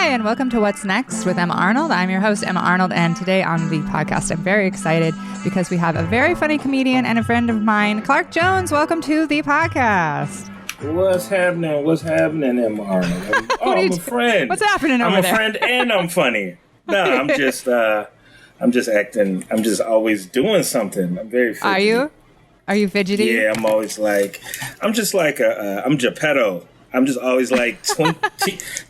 Hi, and welcome to What's Next with Emma Arnold. I'm your host, Emma Arnold, and today on the podcast, I'm very excited because we have a very funny comedian and a friend of mine, Clark Jones. Welcome to the podcast. What's happening? What's happening, Emma Arnold? I'm a friend. What's happening over there? I'm a friend and I'm funny. No, I'm just acting. I'm just always doing something. I'm very fidgety. Are you? Are you fidgety? Yeah, I'm always like, I'm just like I'm Geppetto. I'm just always like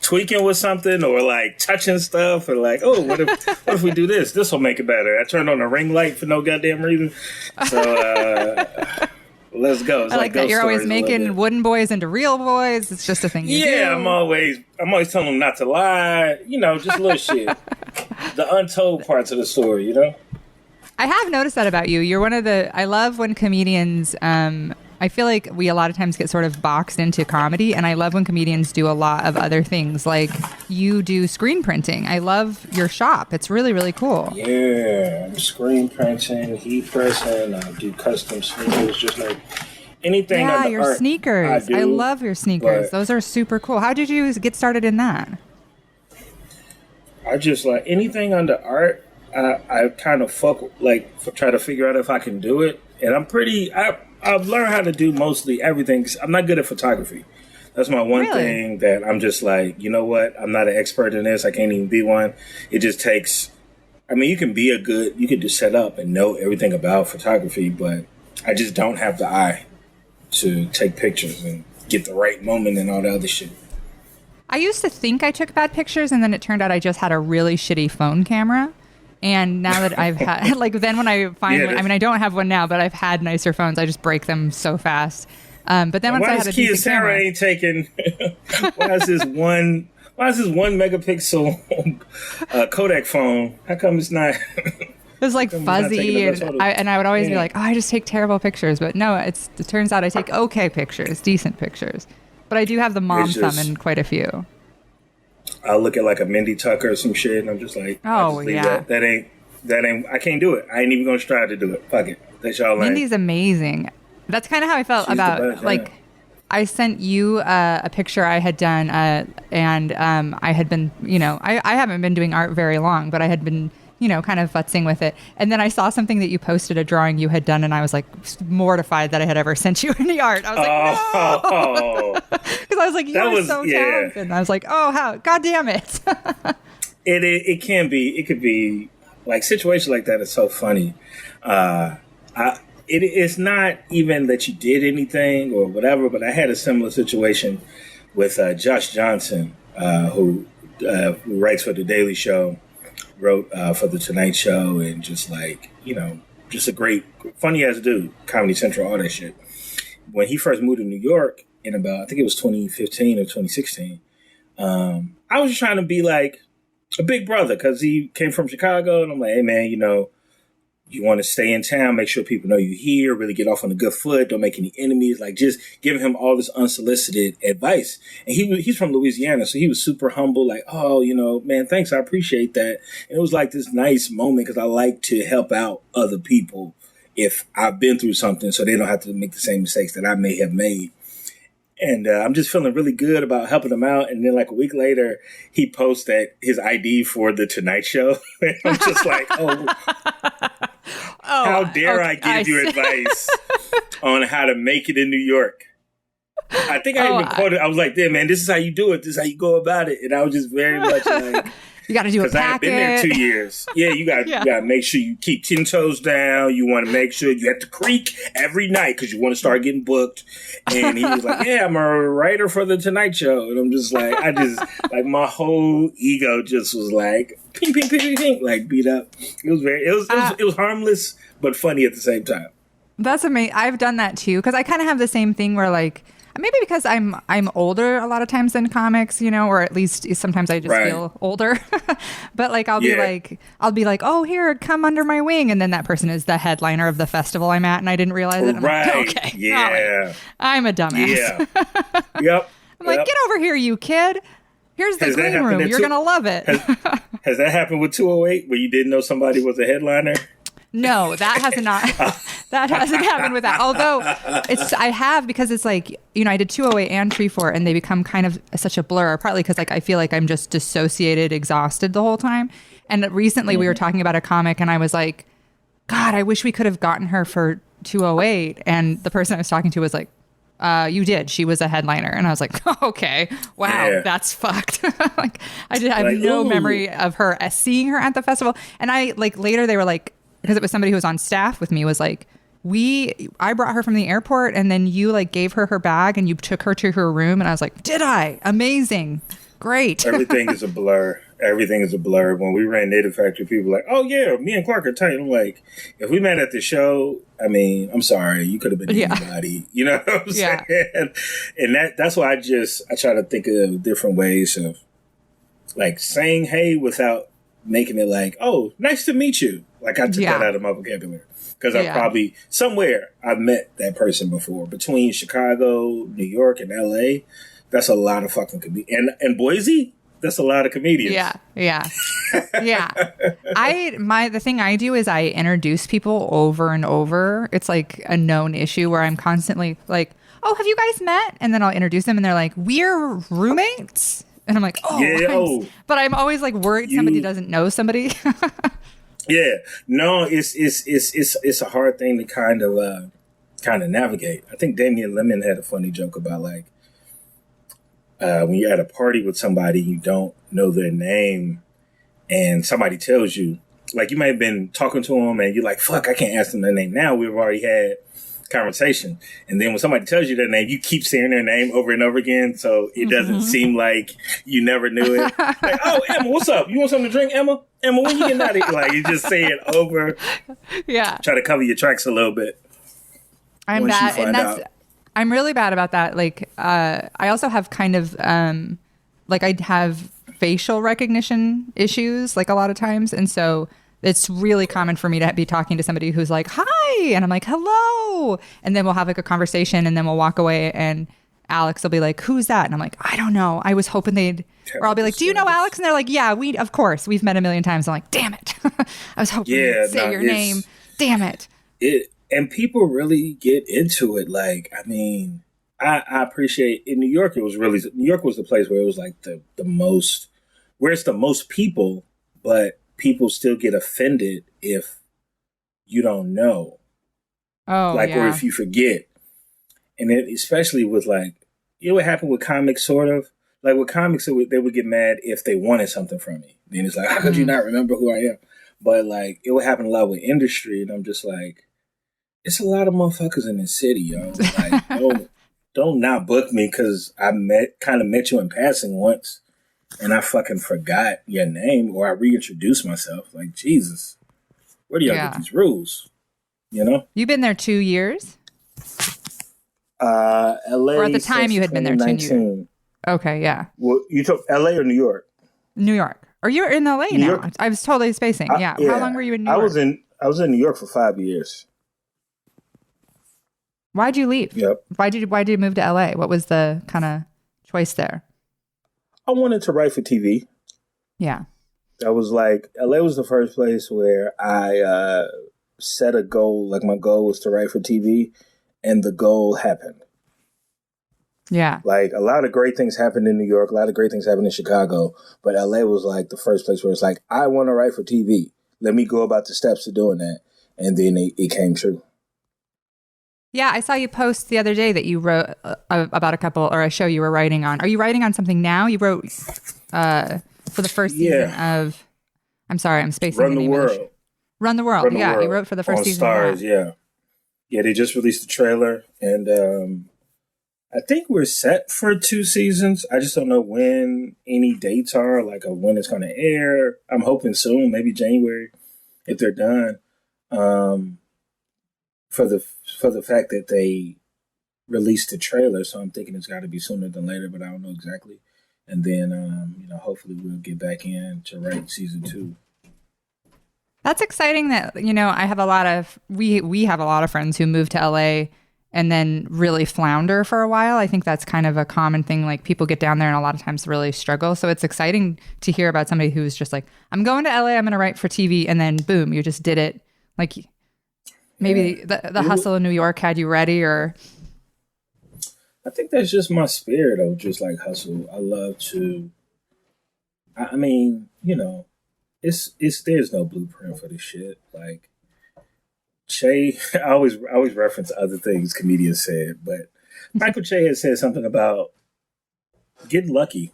tweaking with something or like touching stuff or like, oh, what if we do this? This will make it better. I turned on a ring light for no goddamn reason. So let's go. It's I like that you're always making wooden boys into real boys. It's just a thing you do. Yeah, I'm always telling them not to lie. You know, just little shit. The untold parts of the story, you know? I have noticed that about you. You're one of the... I love when comedians... I feel like we a lot of times get sort of boxed into comedy, and I love when comedians do a lot of other things. Like, you do screen printing. I love your shop. It's really, really cool. Yeah, I'm screen printing, heat pressing, I do custom sneakers, just like anything. Yeah, your art sneakers. I love your sneakers. But those are super cool. How did you get started in that? I just like anything under art. I kind of try to figure out if I can do it, and I've learned how to do mostly everything. I'm not good at photography. That's my one thing that I'm just like, you know what? I'm not an expert in this. I can't even be one. It just takes, I mean, you can just set up and know everything about photography, but I just don't have the eye to take pictures and get the right moment and all the other shit. I used to think I took bad pictures, and then it turned out I just had a really shitty phone camera. And now that I've had, like, then when I find one, I mean, I don't have one now, but I've had nicer phones. I just break them so fast. But then once I had a decent camera, ain't taking? Why is this one megapixel Kodak phone? How come it's not? It was like fuzzy, and I would always be like, oh, I just take terrible pictures. But no, it turns out I take okay pictures, decent pictures. But I do have the mom thumb in quite a few. I'll look at like a Mindy Tucker or some shit, and I'm just like, oh yeah, that ain't. I can't do it. I ain't even gonna strive to do it. Fuck it. That's y'all. Mindy's amazing. That's kind of how I felt about like. I sent you a picture I had done, and I had been, I haven't been doing art very long, but I had been, kind of futzing with it. And then I saw something that you posted, a drawing you had done, and I was like mortified that I had ever sent you any art. I was like, no! Because I was like, you're so talented. And I was like, oh, how? God damn it. It can be. It could be like situations like that is so funny. It's not even that you did anything or whatever, but I had a similar situation with Josh Johnson, who writes for The Daily Show, wrote for The Tonight Show, and just like, just a great, funny-ass dude, Comedy Central, all that shit. When he first moved to New York in about, I think it was 2015 or 2016, I was just trying to be like a big brother because he came from Chicago, and I'm like, hey, man, you want to stay in town, make sure people know you're here, really get off on a good foot, don't make any enemies, like just giving him all this unsolicited advice. And he's from Louisiana, so he was super humble, like, oh, man, thanks, I appreciate that. And it was like this nice moment because I like to help out other people if I've been through something so they don't have to make the same mistakes that I may have made. And I'm just feeling really good about helping him out. And then like a week later, he posts that his ID for The Tonight Show. I'm just like, how dare I give you advice on how to make it in New York? I think I even quoted, I was like, yeah, man, this is how you do it. This is how you go about it. And I was just very much like... You got to do a packet. Because I had been there 2 years. Yeah, you got to make sure you keep 10 toes down. You want to make sure you have to creak every night because you want to start getting booked. And he was like, yeah, I'm a writer for The Tonight Show. And I'm just like, my whole ego just was like, ping, ping, ping, ping, ping, like beat up. It was harmless, but funny at the same time. That's amazing. I've done that too. Because I kind of have the same thing where like, maybe because I'm older a lot of times than comics, or at least sometimes I just feel older. But like I'll be like, oh, here, come under my wing, and then that person is the headliner of the festival I'm at, and I didn't realize it. I'm like, okay, yeah, I'm a dumbass. Yeah, yep. I'm like, get over here, you kid. Here's the green room. You're gonna love it. Has that happened with 208 where you didn't know somebody was a headliner? No, that has not. That hasn't happened with that. Although I have, because it's like, I did 208 and Tree Fort, and they become kind of such a blur. Partly because like I feel like I'm just dissociated, exhausted the whole time. And recently we were talking about a comic, and I was like, God, I wish we could have gotten her for 208. And the person I was talking to was like, you did. She was a headliner. And I was like, okay, wow, that's fucked. Like I have no memory of her seeing her at the festival. And I like later they were like, because it was somebody who was on staff with me, was like, I brought her from the airport, and then you like gave her bag and you took her to her room. And I was like, did I? Amazing. Great. Everything is a blur. Everything is a blur. When we ran Native Factory, people were like, oh yeah, me and Clark are tight. I'm like, if we met at the show, I mean, I'm sorry, you could have been anybody. You know what I'm saying? And that's why I try to think of different ways of like saying hey without making it like, oh, nice to meet you. Like I took that out of my vocabulary. Because I probably, somewhere, I've met that person before. Between Chicago, New York, and LA, that's a lot of fucking comedians. And Boise, that's a lot of comedians. Yeah. The thing I do is I introduce people over and over. It's like a known issue where I'm constantly like, oh, have you guys met? And then I'll introduce them, and they're like, we're roommates? And I'm like, but I'm always like worried somebody doesn't know somebody. Yeah, no, it's a hard thing to kind of navigate. I think Damian Lemon had a funny joke about like when you're at a party with somebody, you don't know their name, and somebody tells you, like you might have been talking to them, and you're like, "Fuck, I can't ask them their name now. We've already had conversation." And then when somebody tells you their name, you keep saying their name over and over again, so it doesn't seem like you never knew it. Like, oh, Emma, what's up? You want something to drink, Emma? Emma, when you getting out of here? Like, you just say it over. Yeah. Try to cover your tracks a little bit. I'm bad, and I'm really bad about that. Like, I also have kind of, like, I have facial recognition issues, like, a lot of times, and so it's really common for me to be talking to somebody who's like, hi, and I'm like, hello, and then we'll have like a conversation, and then we'll walk away, and Alex will be like, who's that? And I'm like, I don't know. I was hoping or I'll be like, do you know Alex? And they're like, yeah, of course, we've met a million times. I'm like, damn it. I was hoping you'd say your name. Damn it. And people really get into it. Like, I mean, I appreciate, in New York, New York was the place where it was like the most, where it's the most people, but people still get offended if you don't know. Oh, like, or if you forget. And then especially with like, you know what happened with comics, sort of? Like with comics, they would get mad if they wanted something from me. Then it's like, how could you not remember who I am? But like, it would happen a lot with industry. And I'm just like, it's a lot of motherfuckers in this city, yo. Like, don't not book me because I kind of met you in passing once and I fucking forgot your name or I reintroduced myself. Like, Jesus, where do y'all get these rules? You know? You've been there 2 years? LA. Or at the time you had been there 2 years. Okay, yeah. Well, you took LA or New York? New York. Or you're in LA now. York? I was totally spacing. Yeah. How long were you in New York? I was in New York for 5 years. Why'd you leave? Yep. Why did you move to LA? What was the kind of choice there? I wanted to write for TV. Yeah. I was like, LA was the first place where I set a goal. Like my goal was to write for TV, and the goal happened. Yeah. Like a lot of great things happened in New York. A lot of great things happened in Chicago. But LA was like the first place where it's like, I want to write for TV. Let me go about the steps to doing that. And then it came true. Yeah, I saw you post the other day that you wrote about a show you were writing on. Are you writing on something now? You wrote for the first season of, I'm sorry, I'm spacing Run the World. Run the World. Yeah, you wrote for the first season. Stars, yeah. Yeah, they just released the trailer, and I think we're set for 2 seasons. I just don't know when any dates are, like when it's going to air. I'm hoping soon, maybe January, if they're done. For the fact that they released the trailer, so I'm thinking it's got to be sooner than later, but I don't know exactly. And then, hopefully we'll get back in to write season 2. That's exciting that, I have we have a lot of friends who move to LA and then really flounder for a while. I think that's kind of a common thing. Like people get down there and a lot of times really struggle. So it's exciting to hear about somebody who's just like, I'm going to LA, I'm going to write for TV. And then boom, you just did it Like maybe the hustle in New York had you ready, or? I think that's just my spirit of just like hustle. I love to, I mean, it's there's no blueprint for this shit. Like Che, I always reference other things comedians said, but Michael Che has said something about getting lucky.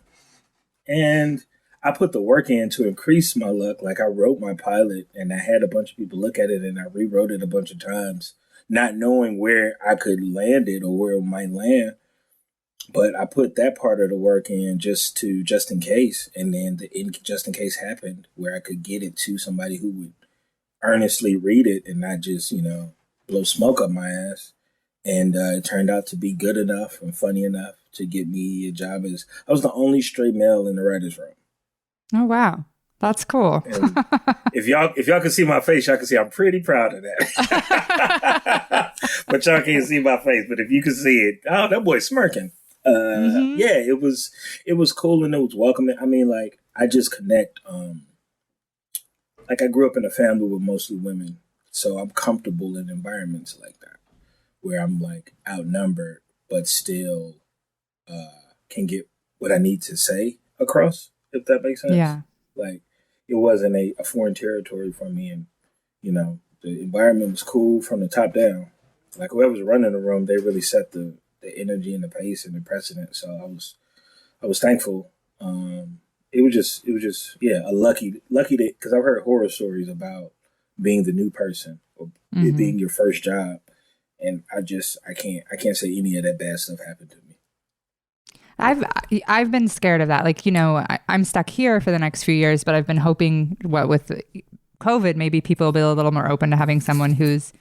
And I put the work in to increase my luck. Like I wrote my pilot and I had a bunch of people look at it and I rewrote it a bunch of times, not knowing where I could land it or where it might land. But I put that part of the work in just in case. And then just in case happened where I could get it to somebody who would earnestly read it and not just, blow smoke up my ass. And it turned out to be good enough and funny enough to get me a job as I was the only straight male in the writer's room. Oh, wow. That's cool. if y'all can see my face, y'all can see I'm pretty proud of that. But y'all can't see my face. But if you can see it, oh, that boy's smirking. Yeah, it was cool and it was welcoming. I mean, like I just connect. Like I grew up in a family with mostly women, so I'm comfortable in environments like that where I'm like outnumbered, but still can get what I need to say across, if that makes sense. Yeah. Like it wasn't a foreign territory for me, and the environment was cool from the top down. Like whoever's running the room, they really set the energy and the pace and the precedent. So I was thankful. It was just a lucky that because I've heard horror stories about being the new person or it being your first job, and I can't say any of that bad stuff happened to me. I've been scared of that. Like, I'm stuck here for the next few years, but I've been hoping with COVID, maybe people will be a little more open to having someone who's,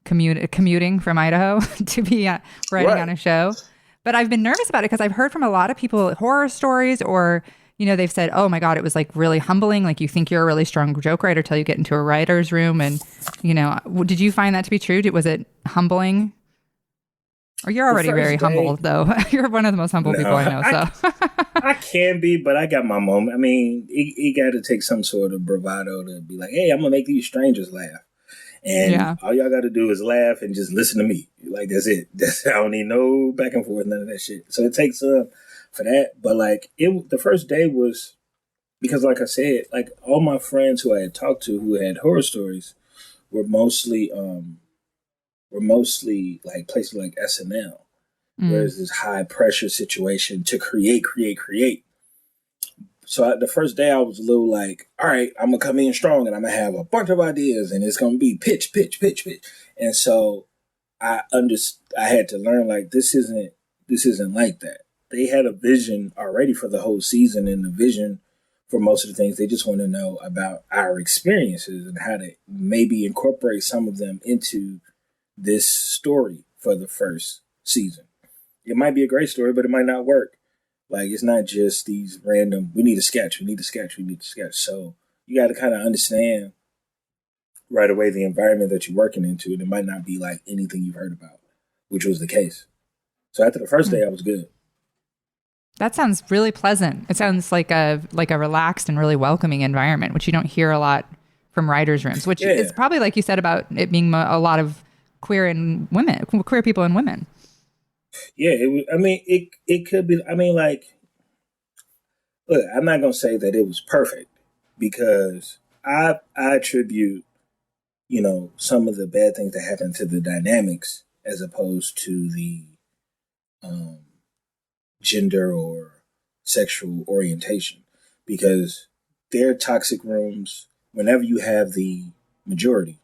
commuting from Idaho to be writing on a show. But I've been nervous about it because I've heard from a lot of people horror stories or, they've said, oh my God, it was like really humbling. Like you think you're a really strong joke writer till you get into a writer's room. And, did you find that to be true? Was it humbling? Or you're already very humble, though. You're one of the most humble people I know. So I can be, but I got my moment. I mean, you got to take some sort of bravado to be like, hey, I'm going to make these strangers laugh. And all y'all got to do is laugh and just listen to me. Like, that's it. I don't need no back and forth, none of that shit. So it takes for that. But, like, the first day was, because, like I said, like, all my friends who I had talked to who had horror stories were mostly like places like SNL, where it's this high pressure situation to create. So the first day I was a little like, all right, I'm going to come in strong and I'm going to have a bunch of ideas and it's going to be pitch. And so I had to learn like, this isn't like that. They had a vision already for the whole season and the vision for most of the things. They just want to know about our experiences and how to maybe incorporate some of them into this story for the first season. It might be a great story, but it might not work. Like, it's not just these random, we need a sketch. So you got to kind of understand right away the environment that you're working into. And it might not be like anything you've heard about, which was the case. So after the first day, I was good. That sounds really pleasant. It sounds like a relaxed and really welcoming environment, which you don't hear a lot from writers' rooms, which is probably like you said about it being a lot of queer people and women. Yeah, it could be. I mean, like, look, I'm not gonna say that it was perfect because I attribute, some of the bad things that happened to the dynamics as opposed to the gender or sexual orientation, because they're toxic rooms whenever you have the majority.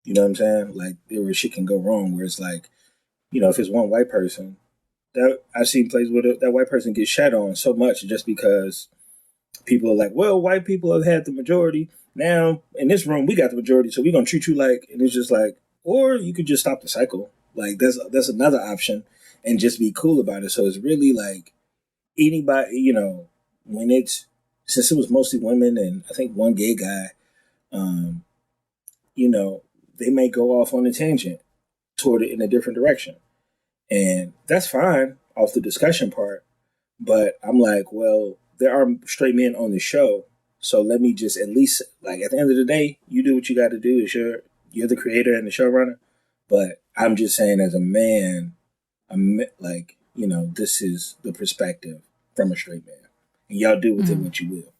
You know what I'm saying? Like, where shit can go wrong, where it's like, if it's one white person, that I've seen places where that white person gets shat on so much just because people are like, well, white people have had the majority. Now, in this room, we got the majority, so we're going to treat you like, and it's just like, or you could just stop the cycle. Like, that's another option and just be cool about it. So it's really like anybody, since it was mostly women and I think one gay guy, they may go off on a tangent toward it in a different direction. And that's fine off the discussion part. But I'm like, well, there are straight men on the show. So let me just at least, like, at the end of the day, you do what you got to do. You're the creator and the showrunner. But I'm just saying, as a man, I'm like, this is the perspective from a straight man, and y'all do with it what you will.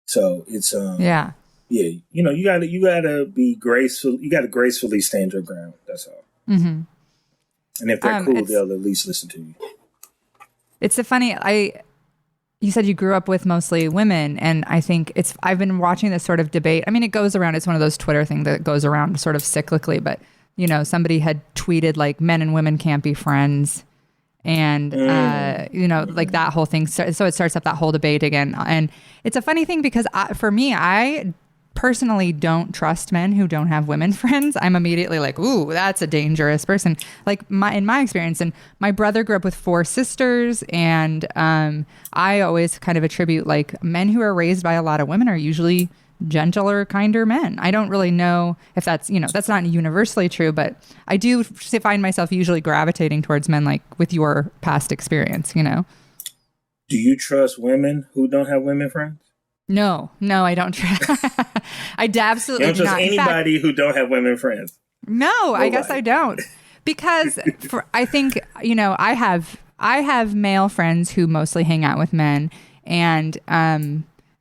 So it's yeah, you gotta be graceful. You gotta gracefully stand your ground. That's all. Mm-hmm. And if they're cool, they'll at least listen to you. It's a funny. You said you grew up with mostly women, and I think I've been watching this sort of debate. I mean, it goes around. It's one of those Twitter things that goes around sort of cyclically, but somebody had tweeted like men and women can't be friends. And, like that whole thing. So it starts up that whole debate again. And it's a funny thing because for me, I personally don't trust men who don't have women friends. I'm immediately like, ooh, that's a dangerous person. Like in my experience, and my brother grew up with 4 sisters. And I always kind of attribute like men who are raised by a lot of women are usually gentler, kinder men. I don't really know if that's, that's not universally true, but I do find myself usually gravitating towards men like with your past experience, Do you trust women who don't have women friends? No, I don't trust. I absolutely don't trust anybody who don't have women friends. No, nobody. I guess I don't. Because I think, I have male friends who mostly hang out with men, and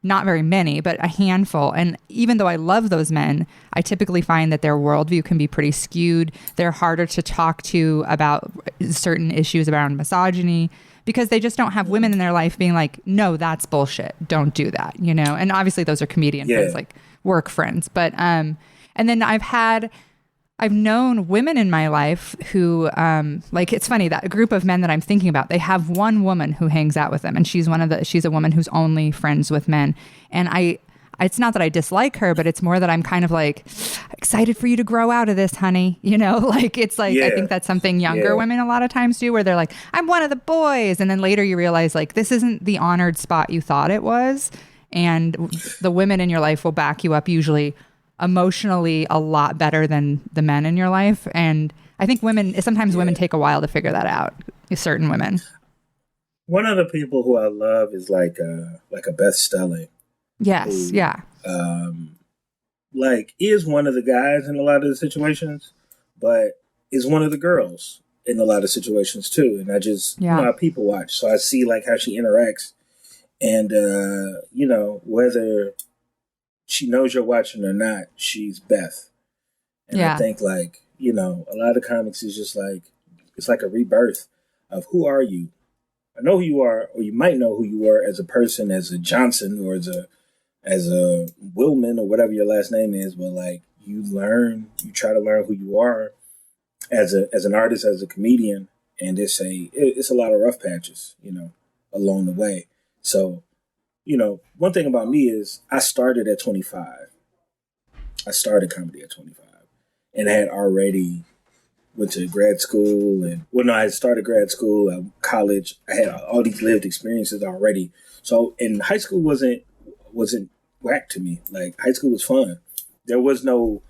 not very many, but a handful. And even though I love those men, I typically find that their worldview can be pretty skewed. They're harder to talk to about certain issues around misogyny because they just don't have women in their life being like, no, that's bullshit. Don't do that, And obviously those are comedian friends, like work friends. But and then I've known women in my life who, it's funny, that group of men that I'm thinking about, they have one woman who hangs out with them. And she's a woman who's only friends with men. And it's not that I dislike her, but it's more that I'm kind of like excited for you to grow out of this, honey. I think that's something younger women a lot of times do, where they're like, I'm one of the boys. And then later you realize like, this isn't the honored spot you thought it was. And the women in your life will back you up usually emotionally a lot better than the men in your life. And I think sometimes women take a while to figure that out, certain women. One of the people who I love is like a Beth Stelling. Yes, who, yeah. Is one of the guys in a lot of the situations, but is one of the girls in a lot of situations too. And I just, I people watch. So I see like how she interacts and, whether she knows you're watching or not, she's Beth. And I think a lot of comics is just like, it's like a rebirth of who are you? I know who you are, or you might know who you were as a person, as a Johnson or as a Willman or whatever your last name is. But like you try to learn who you are as an artist, as a comedian. And it's a lot of rough patches, along the way. So, one thing about me is I started at 25. I started comedy at 25 and I had already went to grad school I had started grad school, college. I had all these lived experiences already. So, and high school wasn't whack to me. Like high school was fun. There was no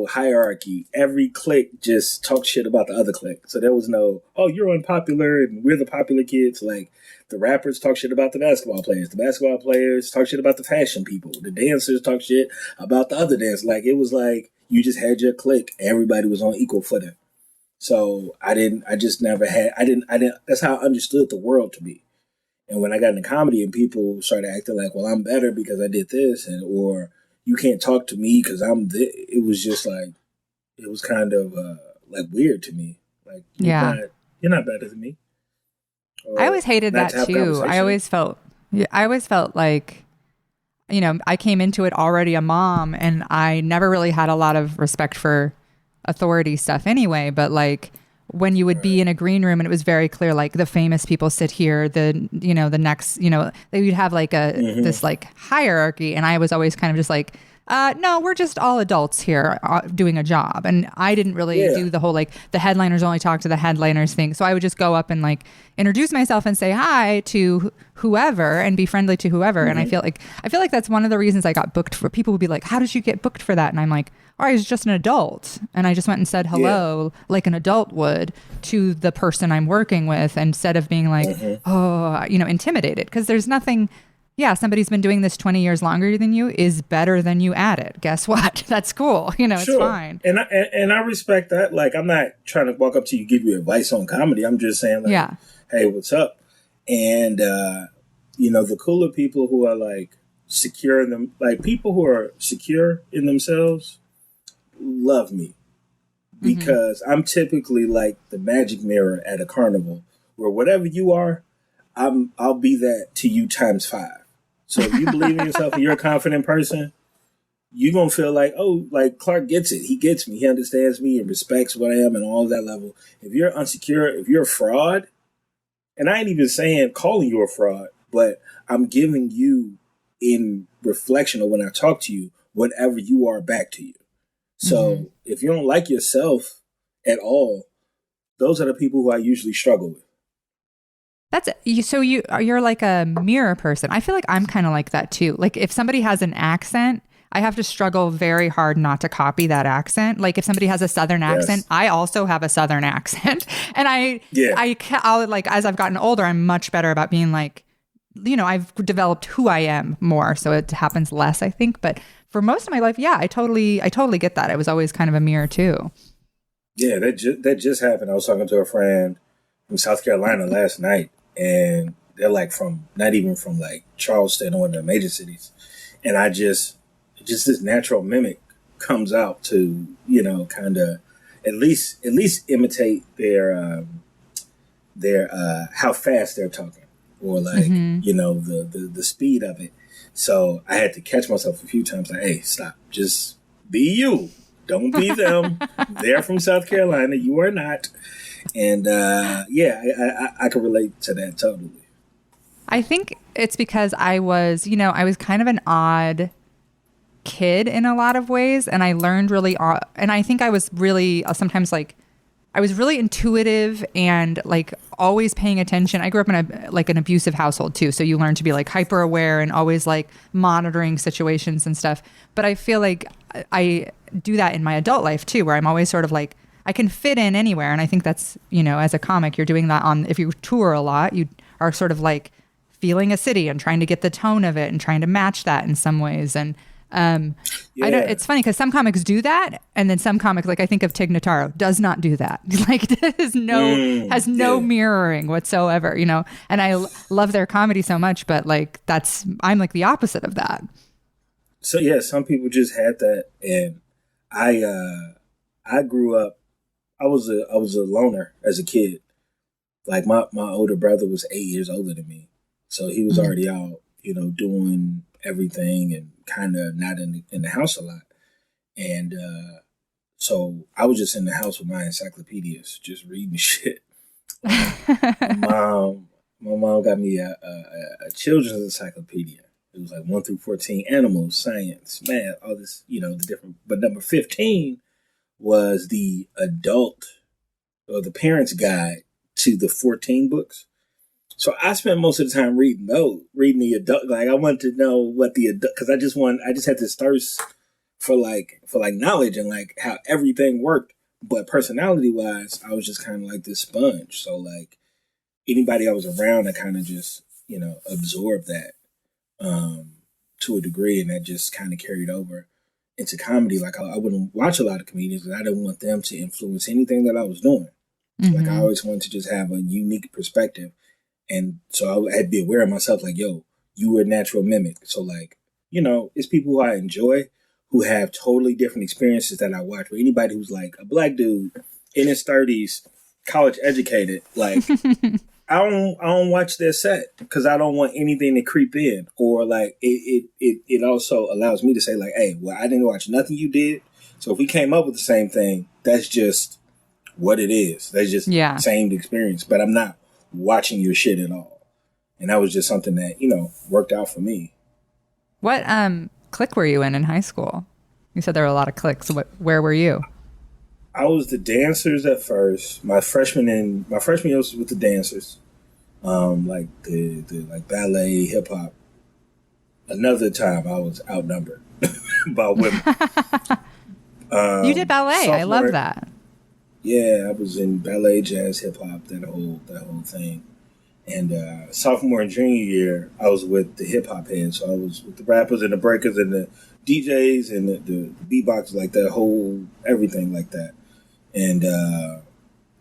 hierarchy. Every clique just talked shit about the other clique. So there was no, oh, you're unpopular and we're the popular kids. Like the rappers talk shit about the basketball players. The basketball players talk shit about the fashion people. The dancers talk shit about the other dancers. Like it was like you just had your clique. Everybody was on equal footing. So that's how I understood the world to be. And when I got into comedy and people started acting like, well, I'm better because I did this or you can't talk to me because I'm this. It was just like, it was kind of like weird to me. Like, you're not better than me. I always hated that too. I always felt like, I came into it already a mom and I never really had a lot of respect for authority stuff anyway. But like when you would be in a green room and it was very clear, like the famous people sit here, the next, you'd have like this like hierarchy. And I was always kind of just like, no, we're just all adults here doing a job. And I didn't really do the whole, like the headliners only talk to the headliners thing. So I would just go up and like introduce myself and say hi to whoever and be friendly to whoever. Mm-hmm. And I feel like that's one of the reasons I got booked for. People would be like, how did you get booked for that? And I'm like, I was just an adult. And I just went and said hello like an adult would to the person I'm working with instead of being like, intimidated. Because there's nothing yeah, somebody's been doing this 20 years longer than you is better than you at it. Guess what? That's cool. It's fine. And I respect that. Like, I'm not trying to walk up to you, give you advice on comedy. I'm just saying, like, yeah. Hey, what's up? And, the cooler people who are like secure in them, like people who are secure in themselves love me because I'm typically like the magic mirror at a carnival where whatever you are, I'll be that to you times 5. So if you believe in yourself and you're a confident person, you're going to feel like, oh, like Clark gets it. He gets me. He understands me and respects what I am and all that level. If you're unsecure, if you're a fraud, and I ain't even saying calling you a fraud, but I'm giving you in reflection of when I talk to you, whatever you are back to you. So if you don't like yourself at all, those are the people who I usually struggle with. That's so you're like a mirror person. I feel like I'm kind of like that too. Like if somebody has an accent, I have to struggle very hard not to copy that accent. Like if somebody has a Southern accent, I also have a Southern accent. And I'll like, as I've gotten older, I'm much better about being like, I've developed who I am more. So it happens less, I think. But for most of my life, yeah, I totally get that. I was always kind of a mirror too. Yeah, that just happened. I was talking to a friend from South Carolina last night, and they're like not even from like Charleston or one of the major cities. And I just this natural mimic comes out to, kind of at least imitate their how fast they're talking or like, the speed of it. So I had to catch myself a few times like, hey, stop, just be you. Don't be them. They're from South Carolina. You are not. And I can relate to that totally. I think it's because I was kind of an odd kid in a lot of ways, and I learned really, and I think I was really sometimes like, I was really intuitive and like always paying attention. I grew up in an abusive household too, so you learn to be like hyper aware and always like monitoring situations and stuff. But I feel like I do that in my adult life too, where I'm always sort of like, I can fit in anywhere. And I think that's, as a comic, you're doing that if you tour a lot, you are sort of like feeling a city and trying to get the tone of it and trying to match that in some ways. And it's funny because some comics do that. And then some comics, like I think of Tig Notaro, does not do that. Like has no mirroring whatsoever, and I love their comedy so much, but like I'm like the opposite of that. So yeah, some people just had that. And I grew up, I was a loner as a kid. Like my older brother was 8 years older than me. So he was already out, doing everything and kind of not in the house a lot. And so I was just in the house with my encyclopedias, just reading shit. My mom got me a children's encyclopedia. It was like 1 through 14, animals, science, math, all this, the different. But number 15 was the adult or the parents' guide to the 14 books. So I spent most of the time reading the adult. Like I wanted to know what the adult, because I just had this thirst for knowledge and like how everything worked. But personality wise, I was just kind of like this sponge. So like anybody I was around, I kind of just absorbed that to a degree, and that just kind of carried over into comedy. Like I wouldn't watch a lot of comedians because I didn't want them to influence anything that I was doing. Like I always wanted to just have a unique perspective. And so I had to be aware of myself, like, yo, you were a natural mimic. So like, it's people who I enjoy who have totally different experiences that I watch. But anybody who's like a black dude in his 30s, college educated, like I don't watch their set because I don't want anything to creep in. Or like it also allows me to say like, hey, well, I didn't watch nothing you did. So if we came up with the same thing, that's just what it is. That's just same experience. But I'm not watching your shit at all. And that was just something that, worked out for me. What clique were you in high school? You said there were a lot of cliques. Where were you? I was the dancers at first. My freshman year was with the dancers. Like the like ballet, hip hop. Another time I was outnumbered by women. You did ballet. Sophomore, I love that. Yeah, I was in ballet, jazz, hip hop, that whole thing. And sophomore and junior year, I was with the hip hop heads. So I was with the rappers and the breakers and the DJs and the beatboxers, like that whole everything like that. And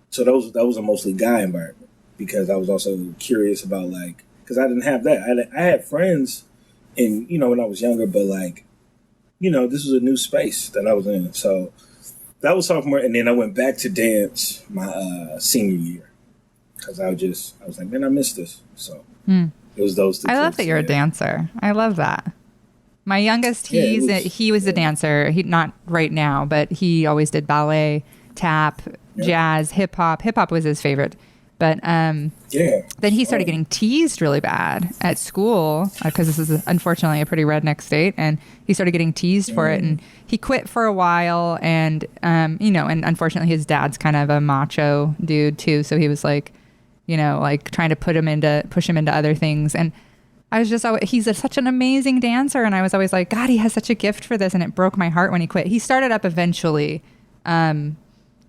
so that was a mostly guy environment because I was also curious about like, because I didn't have that. I had friends in, when I was younger, but like, this was a new space that I was in. So that was sophomore. And then I went back to dance my senior year. Because I was like, man, I missed this. So it was those two. I love that you're a dancer. I love that. My youngest, he was a dancer. He not right now, but he always did ballet, tap, jazz, hip hop. Hip hop was his favorite. But then he started getting teased really bad at school because this is unfortunately a pretty redneck state, and he started getting teased for it, and he quit for a while, and and unfortunately his dad's kind of a macho dude too, so he was like, like trying to push him into other things, and I was just he's such an amazing dancer, and I was always like, God, he has such a gift for this, and it broke my heart when he quit. He started up eventually.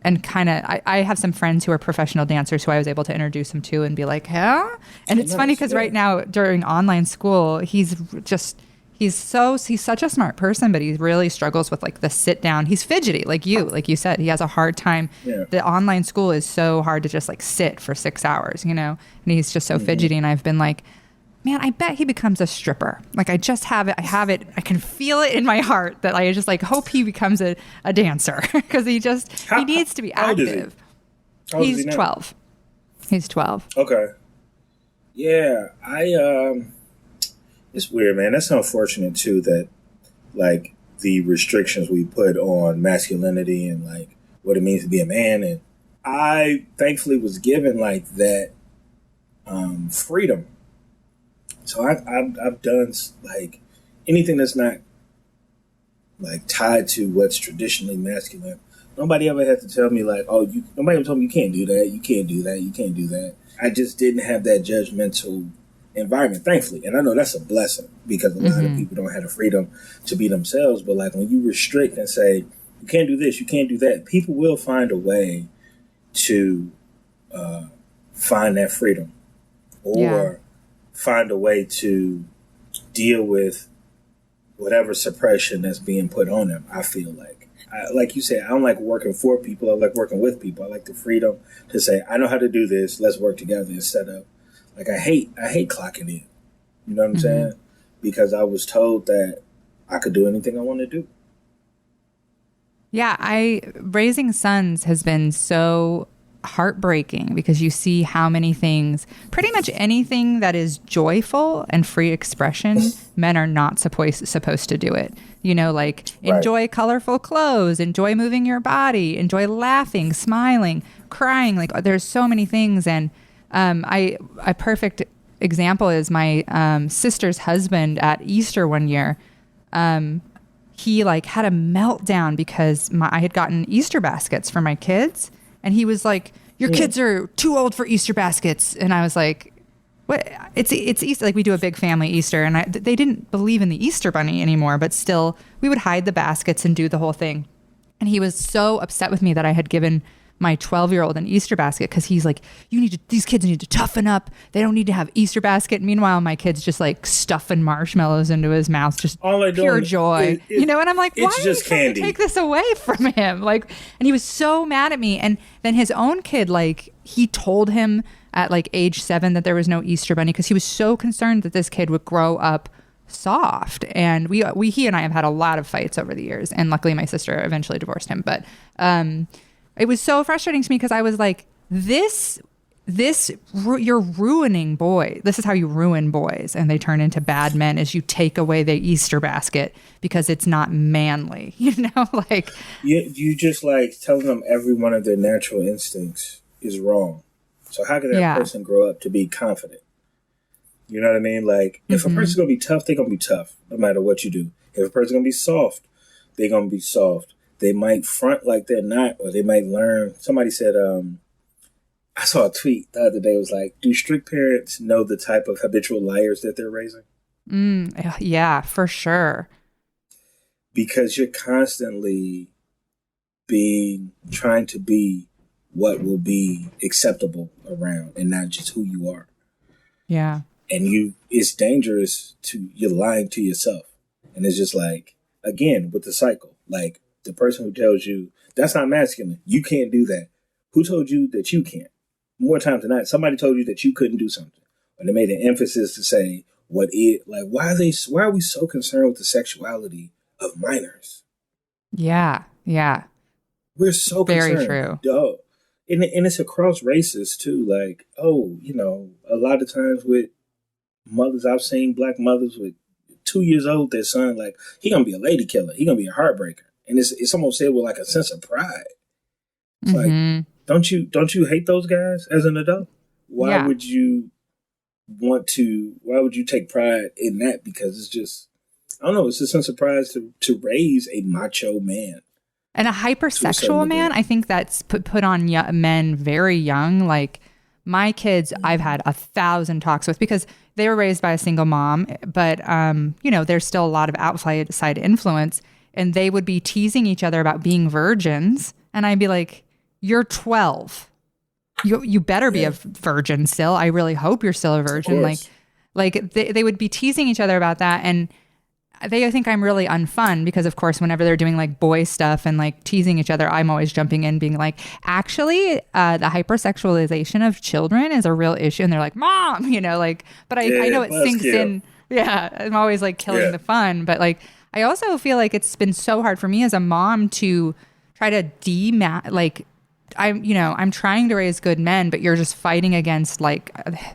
And kind of, I have some friends who are professional dancers who I was able to introduce him to and be like, huh? And it's funny because right now during online school, he's such a smart person, but he really struggles with like the sit down. He's fidgety, like you said, he has a hard time. Yeah. The online school is so hard to just like sit for 6 hours, and he's just so fidgety. And I've been like, man, I bet he becomes a stripper. Like I just have it. I can feel it in my heart that I just like hope he becomes a dancer because he needs to be active. He's 12. He's 12. Okay. Yeah, it's weird, man. That's unfortunate too that like the restrictions we put on masculinity and like what it means to be a man, and I thankfully was given like that freedom. So I've done like anything that's not like tied to what's traditionally masculine. Nobody ever had to tell me like, nobody ever told me you can't do that, you can't do that, you can't do that. I just didn't have that judgmental environment, thankfully. And I know that's a blessing because a lot of people don't have the freedom to be themselves. But like when you restrict and say, you can't do this, you can't do that, people will find a way to find that freedom or find a way to deal with whatever suppression that's being put on them. I feel like you said, I don't like working for people. I like working with people. I like the freedom to say, I know how to do this. Let's work together instead of like, I hate clocking in. You know what I'm saying? Because I was told that I could do anything I want to do. Yeah. Raising sons has been so heartbreaking because you see how many things, pretty much anything that is joyful and free expression, men are not supposed to do it. Like enjoy colorful clothes, enjoy moving your body, enjoy laughing, smiling, crying. Like there's so many things. And a perfect example is my sister's husband at Easter one year. He like had a meltdown because I had gotten Easter baskets for my kids. And he was like, your kids are too old for Easter baskets. And I was like, what? It's Easter. Like we do a big family Easter. And they didn't believe in the Easter bunny anymore. But still, we would hide the baskets and do the whole thing. And he was so upset with me that I had given my 12-year-old an Easter basket because he's like, these kids need to toughen up. They don't need to have Easter basket. Meanwhile, my kid's just like stuffing marshmallows into his mouth, just pure joy. And I'm like, why are you trying to take this away from him? Like, and he was so mad at me. And then his own kid, like, he told him at like age 7 that there was no Easter bunny because he was so concerned that this kid would grow up soft. And he and I have had a lot of fights over the years. And luckily, my sister eventually divorced him. But it was so frustrating to me because I was like, you're ruining boys. This is how you ruin boys and they turn into bad men, is you take away the Easter basket because it's not manly, like. You just like telling them every one of their natural instincts is wrong. So how can that person grow up to be confident? You know what I mean? Like if a person's going to be tough, they're going to be tough no matter what you do. If a person's going to be soft, they're going to be soft. They might front like they're not, or they might learn. Somebody said, I saw a tweet the other day. It was like, do strict parents know the type of habitual liars that they're raising? Yeah, for sure. Because you're constantly trying to be what will be acceptable around and not just who you are. Yeah. And it's dangerous you're lying to yourself. And it's just like, again, with the cycle, like the person who tells you that's not masculine, you can't do that. Who told you that you can't? More times than not, somebody told you that you couldn't do something. And they made an emphasis to say why are we so concerned with the sexuality of minors? Yeah. Yeah. We're so concerned. Very true. Duh. And it's across races too. Like, a lot of times with mothers, I've seen black mothers with 2 years old, their son, like, he gonna be a lady killer. He gonna be a heartbreaker. And it's almost said with like a sense of pride. It's like, don't you hate those guys as an adult? Why would you take pride in that? Because it's just, I don't know, it's a sense of pride to raise a macho man. And a hypersexual man, I think that's put on men very young. Like my kids, I've had 1,000 talks with because they were raised by a single mom, but there's still a lot of outside influence, and they would be teasing each other about being virgins, and I'd be like, "You're 12. You better be a virgin still. I really hope you're still a virgin." Like they would be teasing each other about that, and they think I'm really unfun because, of course, whenever they're doing like boy stuff and like teasing each other, I'm always jumping in being like, actually, the hypersexualization of children is a real issue. And they're like, Mom, but I know it sinks in. Yeah. I'm always like killing the fun. But like, I also feel like it's been so hard for me as a mom to try to I'm trying to raise good men, but you're just fighting against like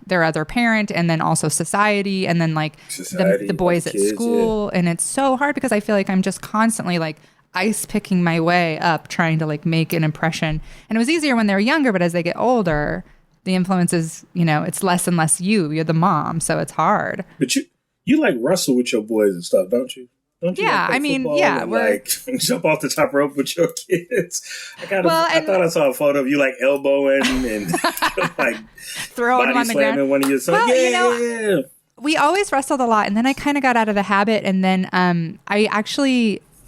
their other parent and then also society and then like the boys at school. And it's so hard because I feel like I'm just constantly like ice picking my way up trying to like make an impression. And it was easier when they were younger, but as they get older, the influence is, it's less and less you're the mom. So it's hard. But you like wrestle with your boys and stuff, don't you? Don't you we're like jump off the top rope with your kids. I thought I saw a photo of you like elbowing and like throwing them on the ground. One of your sons. Well, we always wrestled a lot, and then I kind of got out of the habit, and then I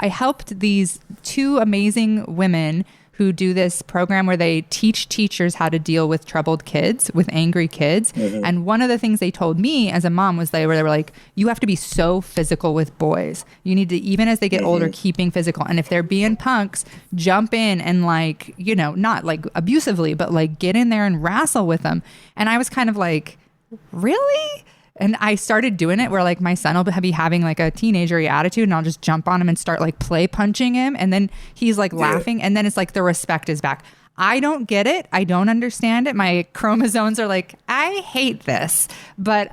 helped these two amazing women who do this program where they teach teachers how to deal with troubled kids, with angry kids. Mm-hmm. And one of the things they told me as a mom was they were like, you have to be so physical with boys. You need to, even as they get older, keep being physical. And if they're being punks, jump in and like, not like abusively, but like get in there and wrestle with them. And I was kind of like, really? And I started doing it where like my son will be having like a teenager-y attitude and I'll just jump on him and start like play punching him. And then he's like laughing. And then it's like the respect is back. I don't get it. I don't understand it. My chromosomes are like, I hate this. But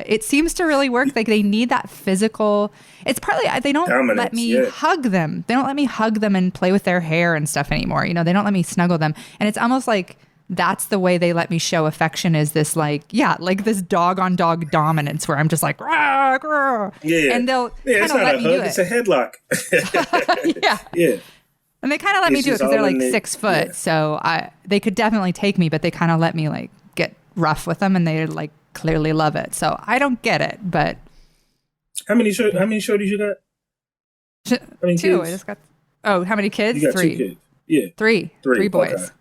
it seems to really work. Like they need that physical. It's partly they don't let me hug them. They don't let me hug them and play with their hair and stuff anymore. They don't let me snuggle them. And it's almost like that's the way they let me show affection is this like this dog on dog dominance where I'm just like, rah, rah. Yeah. And they'll kind of let me do it. It's a headlock. Yeah. And they kind of let me do it because they're like 6 foot. Yeah. So they could definitely take me, but they kind of let me like get rough with them and they like clearly love it. So I don't get it, but. How many shorties you got? How many 2. Kids? I just got. Oh, how many kids? You got 3. 2 kids. Yeah. 3 boys. Okay.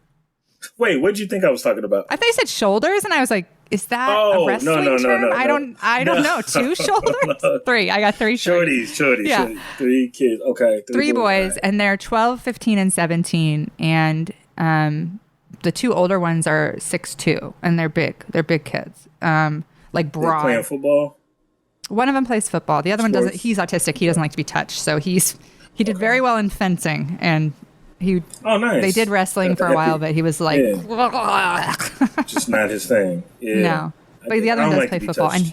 Wait, what did you think I was talking about? I thought you said shoulders, and I was like, "Is that a wrestling term?" No. I don't know. 2 shoulders, 3. I got 3 shorties. Yeah. 3 kids. Okay, 3 boys, right. And they're 12, 15, and 17, and the 2 older ones are 6'2", and they're big. They're big kids. Like broad. They're playing football. One of them plays football. The other one doesn't. He's autistic. He doesn't like to be touched. So he did very well in fencing and. Nice. They did wrestling for a while, but he was like, just not his thing. Yeah. No, but the other one does play football, and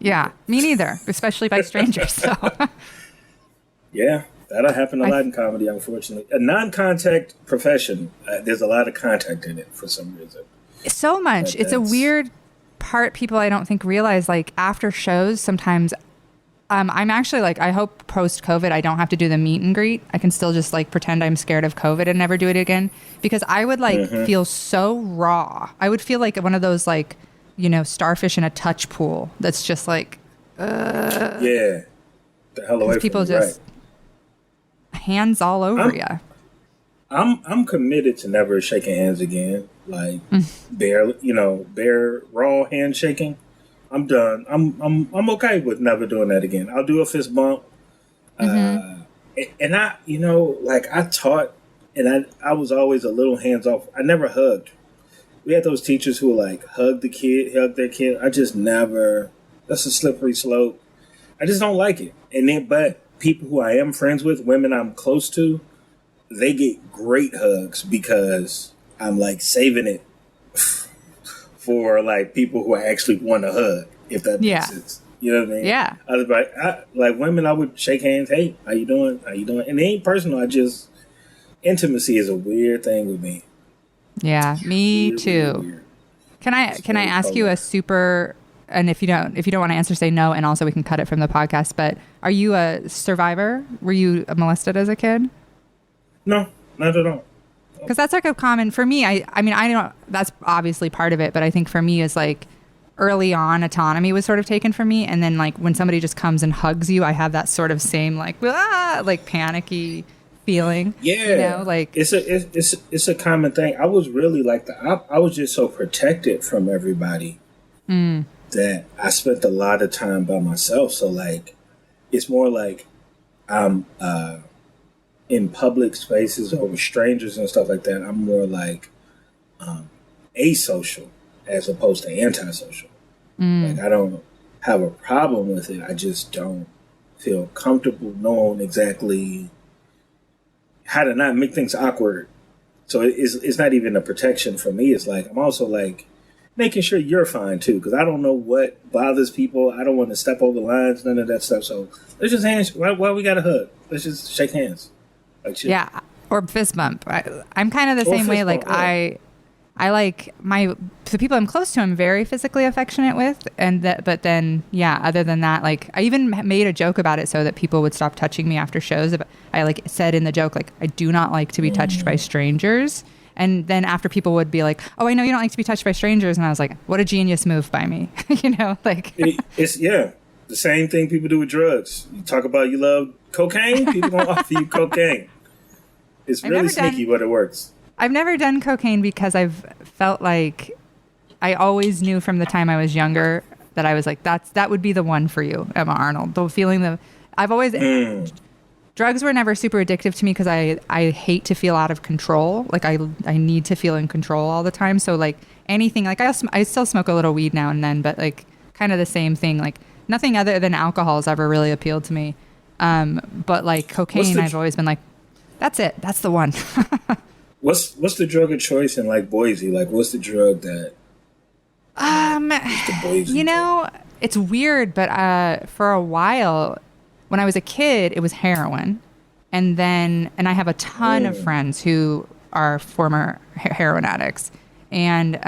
me neither, especially by strangers. So, yeah, that'll happen a lot in comedy. Unfortunately, a non-contact profession. There's a lot of contact in it for some reason. So much. It's a weird part people I don't think realize. Like after shows, sometimes. I'm actually like, I hope post-COVID I don't have to do the meet and greet. I can still just like pretend I'm scared of COVID and never do it again because I would like feel so raw. I would feel like one of those like, starfish in a touch pool. That's just like, yeah. The hell away from people you, just hands all over you. I'm committed to never shaking hands again. Like bare raw handshaking. I'm done. I'm okay with never doing that again. I'll do a fist bump. And I, like I taught, and I was always a little hands off. I never hugged. We had those teachers who would like hug their kid. I just never. That's a slippery slope. I just don't like it. And then, but people who I am friends with, women I'm close to, they get great hugs because I'm like saving it for like people who I actually want to hug. If that makes sense. You know what I mean? Yeah. Like women, I would shake hands. Hey, how you doing? How you doing? And it ain't personal. Intimacy is a weird thing with me. Yeah, me too. Weird. Can I ask you a super? And if you don't want to answer, say no. And also we can cut it from the podcast. But are you a survivor? Were you molested as a kid? No, not at all. Because that's like a common for me. I mean, I don't. That's obviously part of it. But I think for me is like. Early on, autonomy was sort of taken from me, and then like when somebody just comes and hugs you, I have that sort of same like panicky feeling. Yeah, like it's a common thing. I was really like I was just so protected from everybody that I spent a lot of time by myself. So like, it's more like I'm in public spaces or with strangers and stuff like that. I'm more like asocial. As opposed to antisocial. Like I don't have a problem with it. I just don't feel comfortable knowing exactly how to not make things awkward. So it's not even a protection for me. It's like I'm also like making sure you're fine too, because I don't know what bothers people. I don't want to step over lines, none of that stuff. So let's just hands. Why we got a hug? Let's just shake hands. Like shit. Yeah, or fist bump. I'm kind of the same way. Like I like the people I'm close to, I'm very physically affectionate with. But then, other than that, like I even made a joke about it so that people would stop touching me after shows. I like said in the joke, like, I do not like to be touched by strangers. And then after people would be like, oh, I know you don't like to be touched by strangers. And I was like, what a genius move by me. Like. It's the same thing people do with drugs. You talk about you love cocaine, people don't offer you cocaine. It's really sneaky, but it works. I've never done cocaine because I've felt like I always knew from the time I was younger that I was like, that would be the one for you, Emma Arnold. The feeling I've always, drugs were never super addictive to me because I hate to feel out of control. Like I need to feel in control all the time. So like anything, like I still smoke a little weed now and then, but like kind of the same thing. Like nothing other than alcohol has ever really appealed to me. But like cocaine, I've always been like, that's it. That's the one. What's the drug of choice in like Boise? Like, what's the drug that? It's weird, but for a while, when I was a kid, it was heroin, and I have a ton of friends who are former heroin addicts and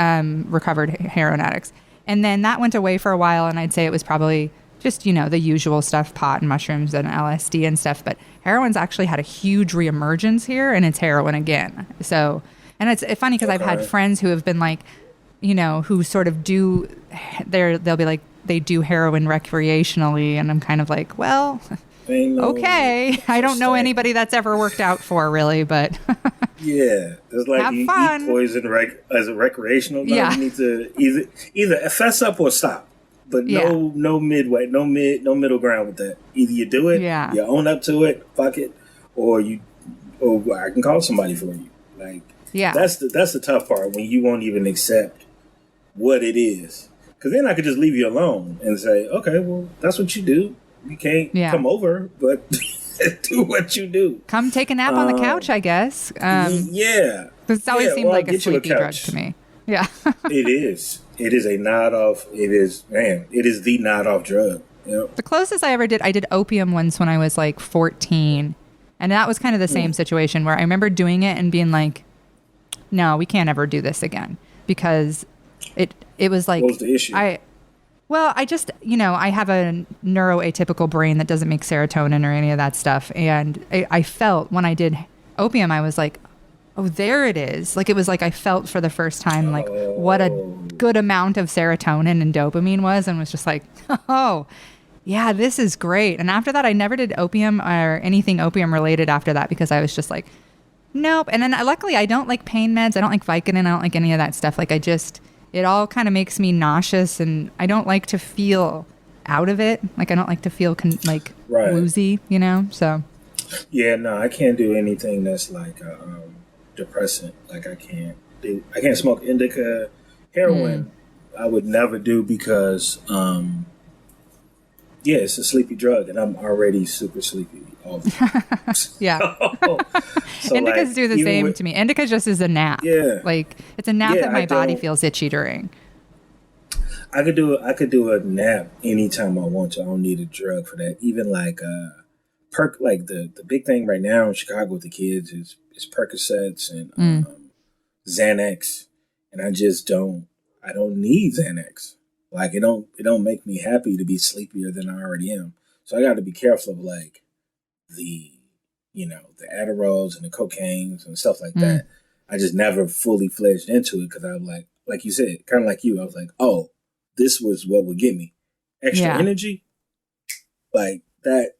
recovered heroin addicts, and then that went away for a while, and I'd say it was probably just the usual stuff, pot and mushrooms and LSD and stuff, but heroin's actually had a huge reemergence here, and it's heroin again. So, and it's funny because I've had friends who have been like, who sort of they'll be like, they do heroin recreationally, and I'm kind of like, well, okay. I don't know anybody that's ever worked out for really, but yeah, it's like you eat poison as a recreational. No, you need to either fess up or stop. But no midway, no middle ground with that. Either you do it, you own up to it, fuck it, or I can call somebody for you. Like, that's the tough part, when you won't even accept what it is. Because then I could just leave you alone and say, okay, well, that's what you do. You can't come over, but do what you do. Come take a nap on the couch, I guess. Yeah. It's always seemed like a sleepy drug to me. Yeah. It is. It is a nod-off. It is the nod-off drug. Yep. The closest I ever did, I did opium once when I was like 14. And that was kind of the same situation where I remember doing it and being like, no, we can't ever do this again. Because it was like... What was the issue? I just, I have a neuroatypical brain that doesn't make serotonin or any of that stuff. And I felt when I did opium, I was like, oh, there it is. Like, it was like I felt for the first time, like, what a good amount of serotonin and dopamine was, and was just like, oh, yeah, this is great. And after that, I never did opium or anything opium related after that, because I was just like, Nope. And then luckily I don't like pain meds. I don't like Vicodin. I don't like any of that stuff. Like it all kind of makes me nauseous, and I don't like to feel out of it. Like I don't like to feel woozy, you know? So. Yeah, no, I can't do anything that's like depressant. Like I can't smoke indica, heroin. I would never do because, it's a sleepy drug, and I'm already super sleepy all the time. Yeah. So Indicas do the same to me. Indica just is a nap. Yeah. Like it's a nap that my body feels itchy during. I could do a nap anytime I want to. I don't need a drug for that. Even like like the big thing right now in Chicago with the kids is Percocets and Xanax, and I don't need Xanax. Like it don't make me happy to be sleepier than I already am. So I got to be careful of like the Adderalls and the cocaines and stuff like that. I just never fully fledged into it because I'm like you said, kind of like you. I was like, oh, this was what would get me extra energy, like that.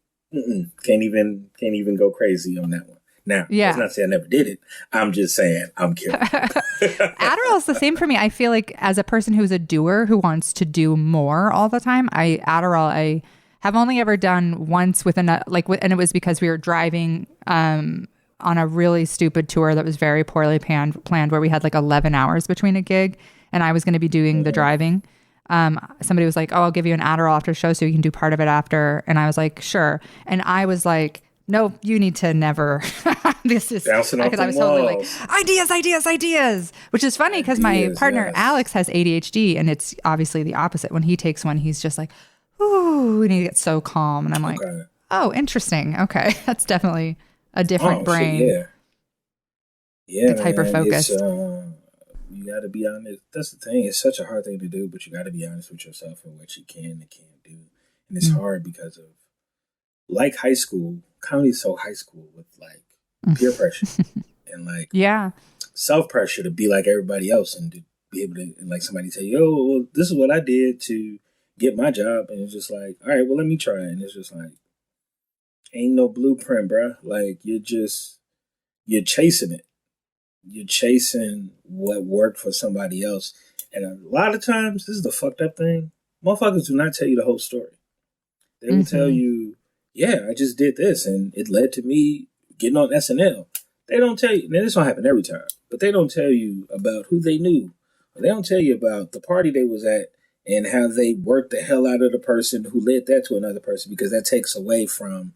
Can't even go crazy on that one. Now, that's not saying I never did it. I'm just saying I'm careful. Adderall's the same for me. I feel like as a person who's a doer who wants to do more all the time, Adderall I have only ever done once and it was because we were driving on a really stupid tour that was very poorly planned where we had like 11 hours between a gig, and I was going to be doing the driving. Somebody was like, "Oh, I'll give you an Adderall after the show so you can do part of it after." And I was like, "Sure." And I was like, "No, you need to never." This is bouncing off the walls. Totally like ideas, which is funny because my partner Alex has ADHD, and it's obviously the opposite. When he takes one, he's just like, "Ooh," and he gets so calm. And I'm like, "Oh, interesting. Okay, that's definitely a different brain." Shit, yeah, it's hyper focused. You got to be honest. That's the thing. It's such a hard thing to do, but you got to be honest with yourself and what you can and can't do. And it's hard because of, like high school, comedy's so high school with like peer pressure and like self pressure to be like everybody else and to be able to, and like somebody tell you, "Oh, well, this is what I did to get my job," and it's just like, all right, well, let me try. And it's just like, ain't no blueprint, bruh. Like you're chasing it. You're chasing what worked for somebody else. And a lot of times, this is the fucked up thing. Motherfuckers do not tell you the whole story. They will tell you, "Yeah, I just did this and it led to me getting on SNL." They don't tell you, now this don't happen every time, but they don't tell you about who they knew. Or they don't tell you about the party they was at and how they worked the hell out of the person who led that to another person, because that takes away from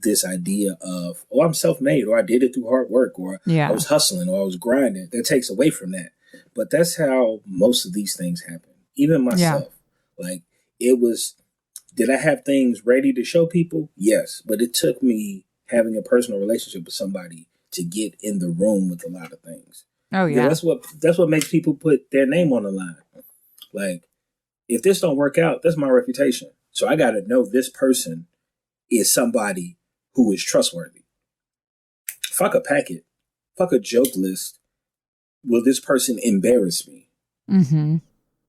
this idea of, oh, I'm self-made, or I did it through hard work, or I was hustling, or I was grinding. That takes away from that. But that's how most of these things happen. Even myself. Like did I have things ready to show people? Yes. But it took me having a personal relationship with somebody to get in the room with a lot of things. Oh yeah. That's what makes people put their name on the line. Like, if this don't work out, that's my reputation. So I got to know this person is somebody who is trustworthy. Fuck a packet. Fuck a joke list. Will this person embarrass me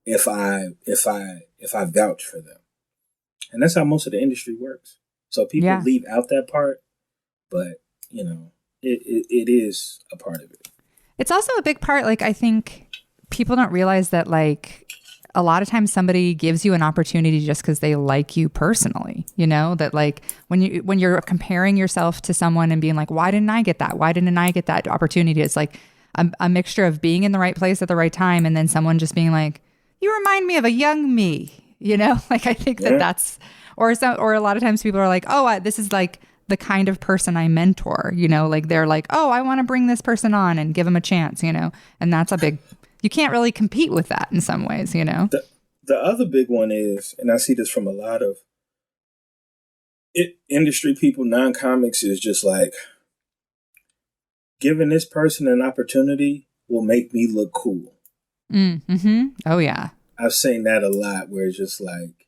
if I vouch for them? And that's how most of the industry works. So people leave out that part, but it is a part of it. It's also a big part. Like, I think people don't realize that, like, a lot of times somebody gives you an opportunity just because they like you personally, that like when you're comparing yourself to someone and being like, why didn't I get that? Why didn't I get that opportunity? It's like a mixture of being in the right place at the right time. And then someone just being like, you remind me of a young me, like, I think that's, or a lot of times people are like, oh, this is like the kind of person I mentor, like they're like, oh, I want to bring this person on and give them a chance, and that's a big, you can't really compete with that in some ways, The other big one is, and I see this from a lot of industry people, non-comics, is just like, giving this person an opportunity will make me look cool. Oh, yeah. I've seen that a lot, where it's just like,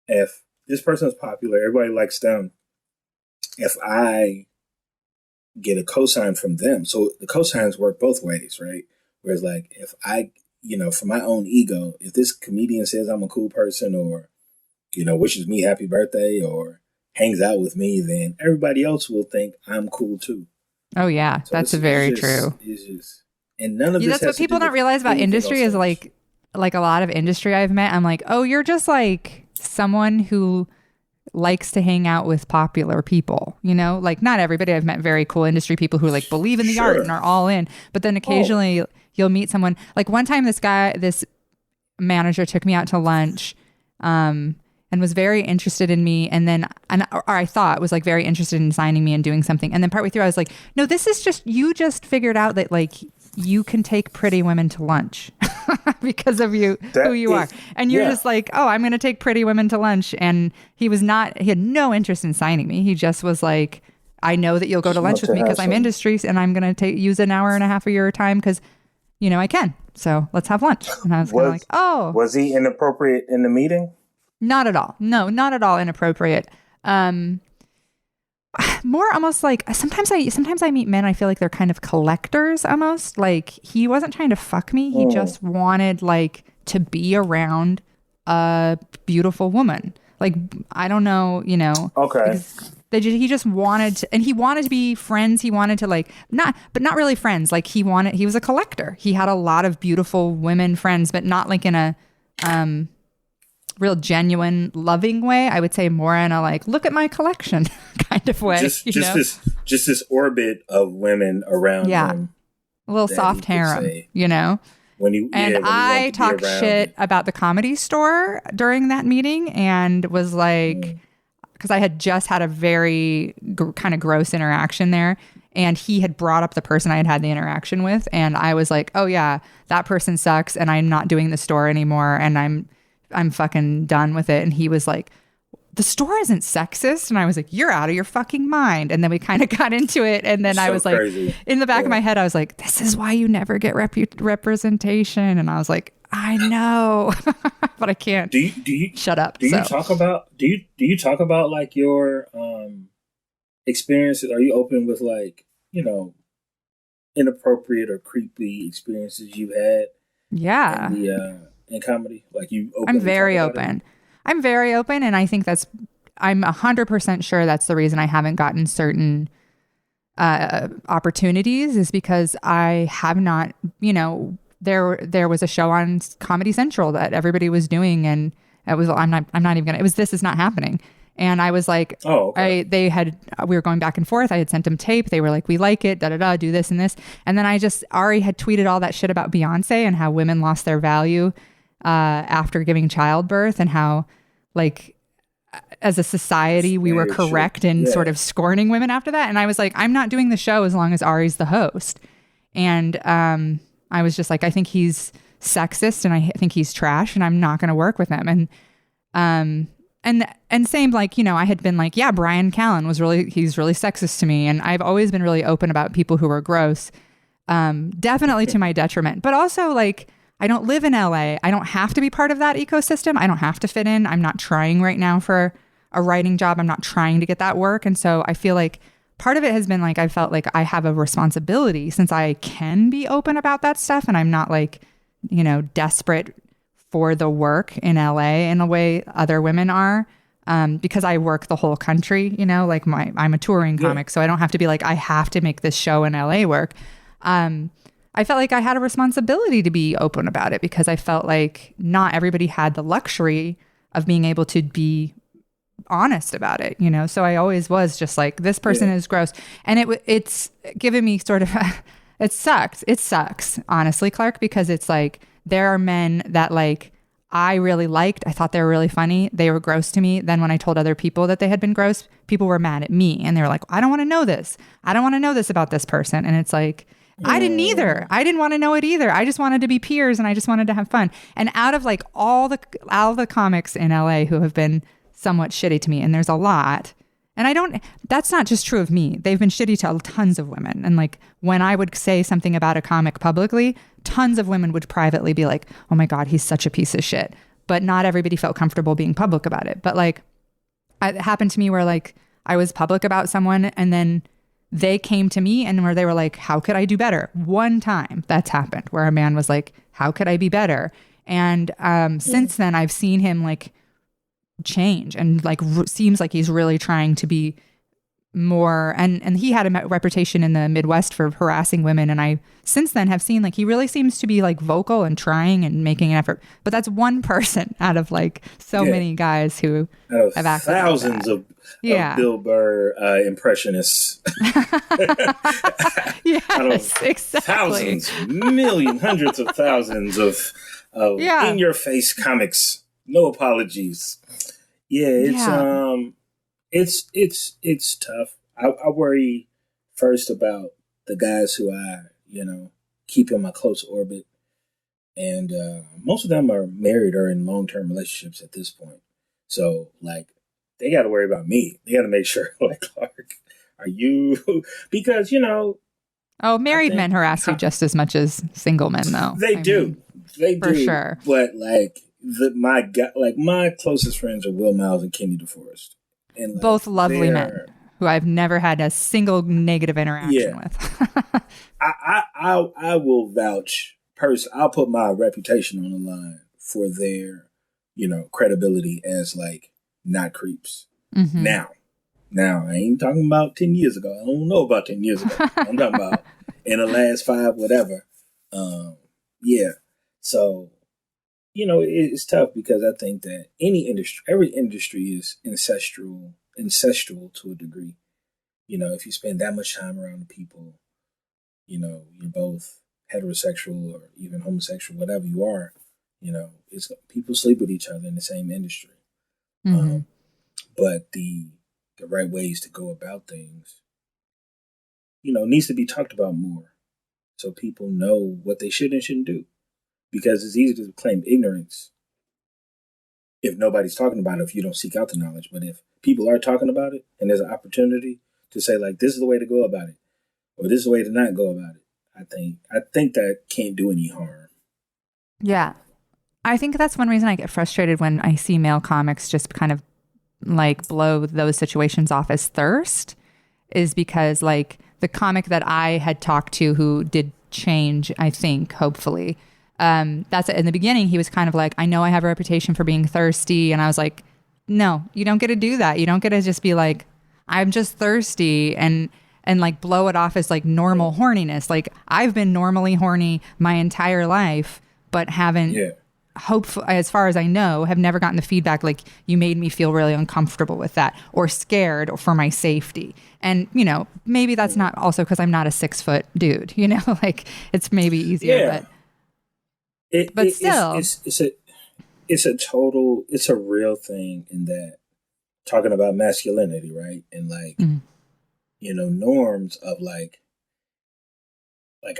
if this person's popular, everybody likes them, if I get a cosign from them, so the cosigns work both ways, right? Whereas, like, if I, for my own ego, if this comedian says I'm a cool person, or, wishes me happy birthday, or hangs out with me, then everybody else will think I'm cool too. Oh yeah, So that's very true. It's just, and none of Yeah, this that's has what to people do don't with realize about anything industry on is stage. like a lot of industry I've met. I'm like, oh, you're just like someone who likes to hang out with popular people, you know, like not everybody. I've met very cool industry people who like believe in the art and Sure. are all in, but then Oh, occasionally you'll meet someone like one time this manager took me out to lunch, and was very interested in me. And then, or I thought was like very interested in signing me and doing something. And then partway through I was like, no, this is just, you just figured out that like you can take pretty women to lunch because of who that you are. is, And you're yeah. just like, oh, I'm going to take pretty women to lunch. And he had no interest in signing me. He just was like, I know that you'll go to Just lunch want with to me have because I'm some. industry and I'm going to use an hour and a half of your time because, you know, I can. So let's have lunch. And I was kind of like, Was oh, was he inappropriate in the meeting? not at all. No, not at all inappropriate. More almost like sometimes I meet men, I feel like they're kind of collectors almost. Like he wasn't trying to fuck me. He Mm, just wanted like to be around a beautiful woman. Like I don't know, you know, okay. he just wanted to, and he wanted to be friends. He wanted to like not really friends. Like he was a collector. He had a lot of beautiful women friends, but not like in a real genuine loving way. I would say more in a like look at my collection kind of way, Just you just know. this just this orbit of women around Yeah, him a little that he soft could harem, say you know. And when he wanted I to be talked around. shit about the Comedy Store during that meeting and was like, Mm, because I had just had a very kind of gross interaction there. And he had brought up the person I had the interaction with. And I was like, oh, yeah, that person sucks. And I'm not doing the store anymore. And I'm fucking done with it. And he was like, the store isn't sexist. And I was like, you're out of your fucking mind. And then we kind of got into it. And then it's I so was like, crazy. in the back of Yeah. my head, I was like, this is why you never get representation. And I was like, I know, but I can't Do you shut up. do you So talk about do you talk about like your experiences? Are you open with like, you know, inappropriate or creepy experiences you had in yeah, the in comedy? Like you I'm openly talk very about it? open. I'm very open. And I think I'm 100% sure that's the reason I haven't gotten certain opportunities is because I have not, you know, there was a show on Comedy Central that everybody was doing, and I'm not even gonna. It was This Is Not Happening, and I was like, Oh, okay. we were going back and forth. I had sent them tape. They were like, we like it, da da da, do this and this, and then Ari had tweeted all that shit about Beyonce and how women lost their value after giving childbirth, and how like as a society, we were Very true. correct in sort Yeah. of scorning women after that. And I was like, I'm not doing the show as long as Ari's the host. And I was just like, I think he's sexist and I think he's trash and I'm not going to work with him. And same, like, you know, I had been like, yeah, Brian Callen he's really sexist to me. And I've always been really open about people who are gross, definitely to my detriment, but also like, I don't live in LA. I don't have to be part of that ecosystem. I don't have to fit in. I'm not trying right now for a writing job. I'm not trying to get that work. And so I feel like part of it has been like, I felt like I have a responsibility since I can be open about that stuff. And I'm not like, you know, desperate for the work in LA in a way other women are. Because I work the whole country, you know, like I'm a touring Yeah. comic. So I don't have to be like, I have to make this show in LA work. I felt like I had a responsibility to be open about it because I felt like not everybody had the luxury of being able to be honest about it, you know? So I always was just like, this person Yeah. is gross. And it's given me sort of, it sucks. It sucks, honestly, Clark, because it's like, there are men that like, I really liked. I thought they were really funny. They were gross to me. Then when I told other people that they had been gross, people were mad at me. And they were like, I don't want to know this. I don't want to know this about this person. And it's like, I didn't either. I didn't want to know it either. I just wanted to be peers and I just wanted to have fun. And out of like all the comics in LA who have been somewhat shitty to me, and there's a lot, and that's not just true of me. They've been shitty to tons of women. And like when I would say something about a comic publicly, tons of women would privately be like, oh my God, he's such a piece of shit. But not everybody felt comfortable being public about it. But like it happened to me where like I was public about someone and then they came to me and where they were like, how could I do better? One time that's happened where a man was like, how could I be better? And since then I've seen him like change and like seems like he's really trying to be more, and he had a reputation in the Midwest for harassing women, and I since then have seen like he really seems to be like vocal and trying and making an effort, but that's one person out of like so many guys who have acted thousands like of Bill Burr impressionists. Yes, exactly. Thousands, hundreds of thousands of in your face comics. No apologies. It's tough. I worry first about the guys who I, keep in my close orbit. And most of them are married or in long-term relationships at this point. So, like, they got to worry about me. They got to make sure, like, Clark, are you... Because, Oh, married men harass you just as much as single men, though. They do. They do. For sure. But, like, my closest friends are Will Miles and Kenny DeForest. And, like, both lovely men who I've never had a single negative interaction with. I will vouch. I'll put my reputation on the line for their, credibility as like not creeps. Mm-hmm. Now I ain't talking about 10 years ago. I don't know about 10 years ago. I'm talking about in the last 5, whatever. So, it's tough because I think that every industry is ancestral to a degree. If you spend that much time around the people, you're both heterosexual or even homosexual, whatever you are, it's people sleep with each other in the same industry. Mm-hmm. But the right ways to go about things, needs to be talked about more so people know what they should and shouldn't do. Because it's easy to claim ignorance if nobody's talking about it, if you don't seek out the knowledge. But if people are talking about it and there's an opportunity to say, like, this is the way to go about it, or this is the way to not go about it, I think that can't do any harm. Yeah. I think that's one reason I get frustrated when I see male comics just kind of like blow those situations off as thirst, is because like the comic that I had talked to who did change, I think, hopefully, that's it. In the beginning, he was kind of like, I know I have a reputation for being thirsty. And I was like, no, you don't get to do that. You don't get to just be like, I'm just thirsty and like blow it off as like normal horniness. Like I've been normally horny my entire life, but haven't, hopefully, as far as I know, have never gotten the feedback like you made me feel really uncomfortable with that or scared for my safety. And, maybe that's not also because I'm not a 6-foot dude, like it's maybe easier, but still, it's a real thing in that talking about masculinity, right? And like, norms of like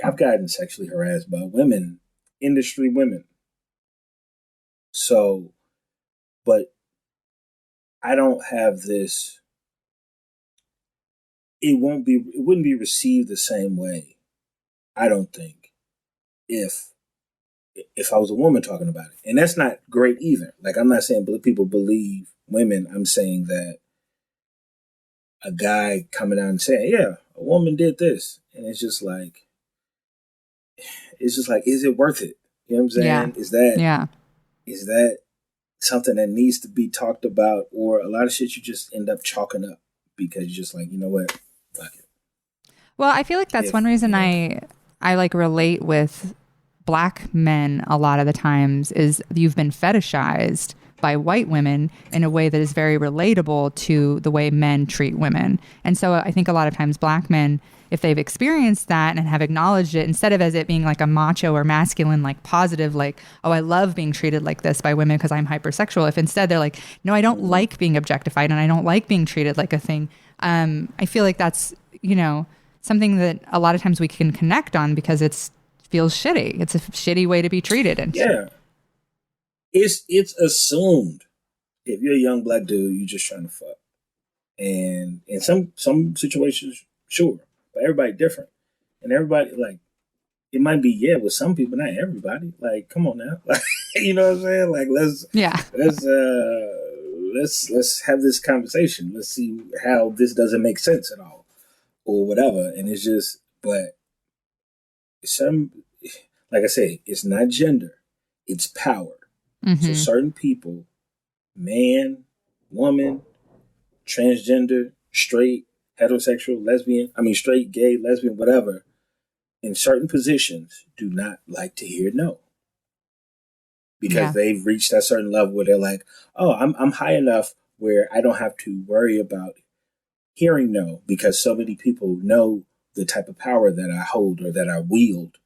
I've gotten sexually harassed by industry women. So, but I don't have this, it wouldn't be received the same way, I don't think, if I was a woman talking about it. And that's not great either. Like, I'm not saying people believe women. I'm saying that a guy coming out and saying, yeah, a woman did this. And it's just like, is it worth it? You know what I'm saying? Yeah. Is that something that needs to be talked about? Or a lot of shit you just end up chalking up because you're just like, you know what? Fuck it. Well, I feel like that's one reason I like relate with Black men a lot of the times is you've been fetishized by white women in a way that is very relatable to the way men treat women. And so I think a lot of times Black men, if they've experienced that and have acknowledged it, instead of as it being like a macho or masculine, like positive, like, oh, I love being treated like this by women because I'm hypersexual. If instead they're like, no, I don't like being objectified and I don't like being treated like a thing. I feel like that's, something that a lot of times we can connect on because feels shitty. It's a shitty way to be treated. And it's assumed if you're a young Black dude, you're just trying to fuck. And in some situations, sure, but everybody different. And everybody, like, it might be, with some people, not everybody. Like, come on now. Like, you know what I'm saying? Like, let's have this conversation. Let's see how this doesn't make sense at all or whatever. And it's just, but like I say, it's not gender, it's power. Mm-hmm. So certain people, man, woman, transgender, straight, heterosexual, lesbian, straight, gay, lesbian, whatever, in certain positions do not like to hear no. Because they've reached that certain level where they're like, oh, I'm high enough where I don't have to worry about hearing no, because so many people know the type of power that I hold or that I wield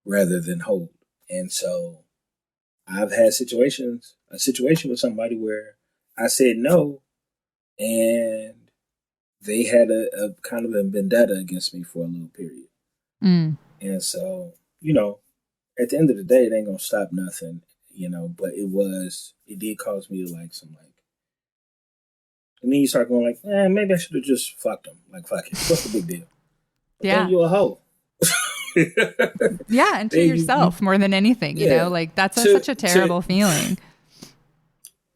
rather than hold. And so I've had a situation with somebody where I said no, and they had a kind of a vendetta against me for a little period. And so, at the end of the day, it ain't gonna stop nothing, but it did cause me to like some like, and then you start going like, maybe I should have just fucked them. Like, fuck it. What's the big deal? Then you're a hoe. Yeah, and to yourself more than anything, like that's such a terrible feeling.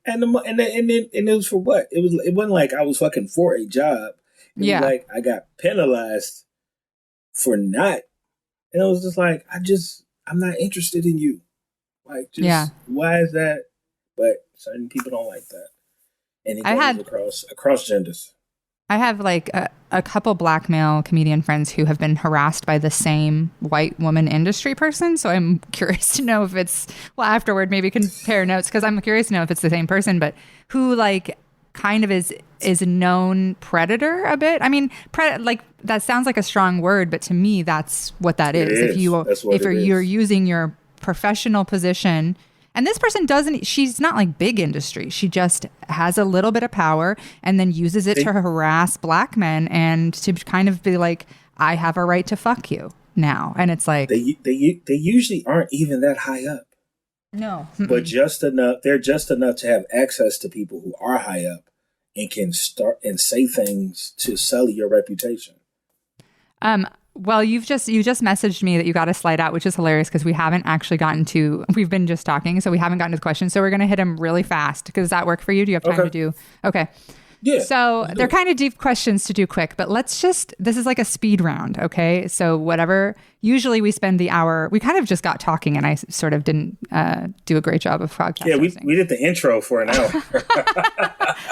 And it was for what? It wasn't like I was fucking for a job. It was like I got penalized for not. And it was just like, I'm not interested in you. Like, why is that? But certain people don't like that. And it goes across genders. I have like a couple black male comedian friends who have been harassed by the same white woman industry person. So I'm curious to know if it's, afterward, maybe compare notes, because I'm curious to know if it's the same person, but who like kind of is a known predator a bit. I mean, like that sounds like a strong word, but to me, that's what that is. If you're using your professional position. And this person she's not like big industry. She just has a little bit of power and then uses it to harass black men and to kind of be like, I have a right to fuck you now. And it's like. They usually aren't even that high up. No. But just enough. They're just enough to have access to people who are high up and can start and say things to sully your reputation. Well, you just messaged me that you got a slide out, which is hilarious because we haven't actually we've been just talking, so we haven't gotten to the questions. So we're going to hit them really fast. Does that work for you? Do you have time to do? Okay. Yeah. So they're kind of deep questions to do quick, but this is like a speed round. Okay. So usually we spend the hour, we kind of just got talking and I sort of didn't do a great job of podcast. Yeah. We did the intro for an hour.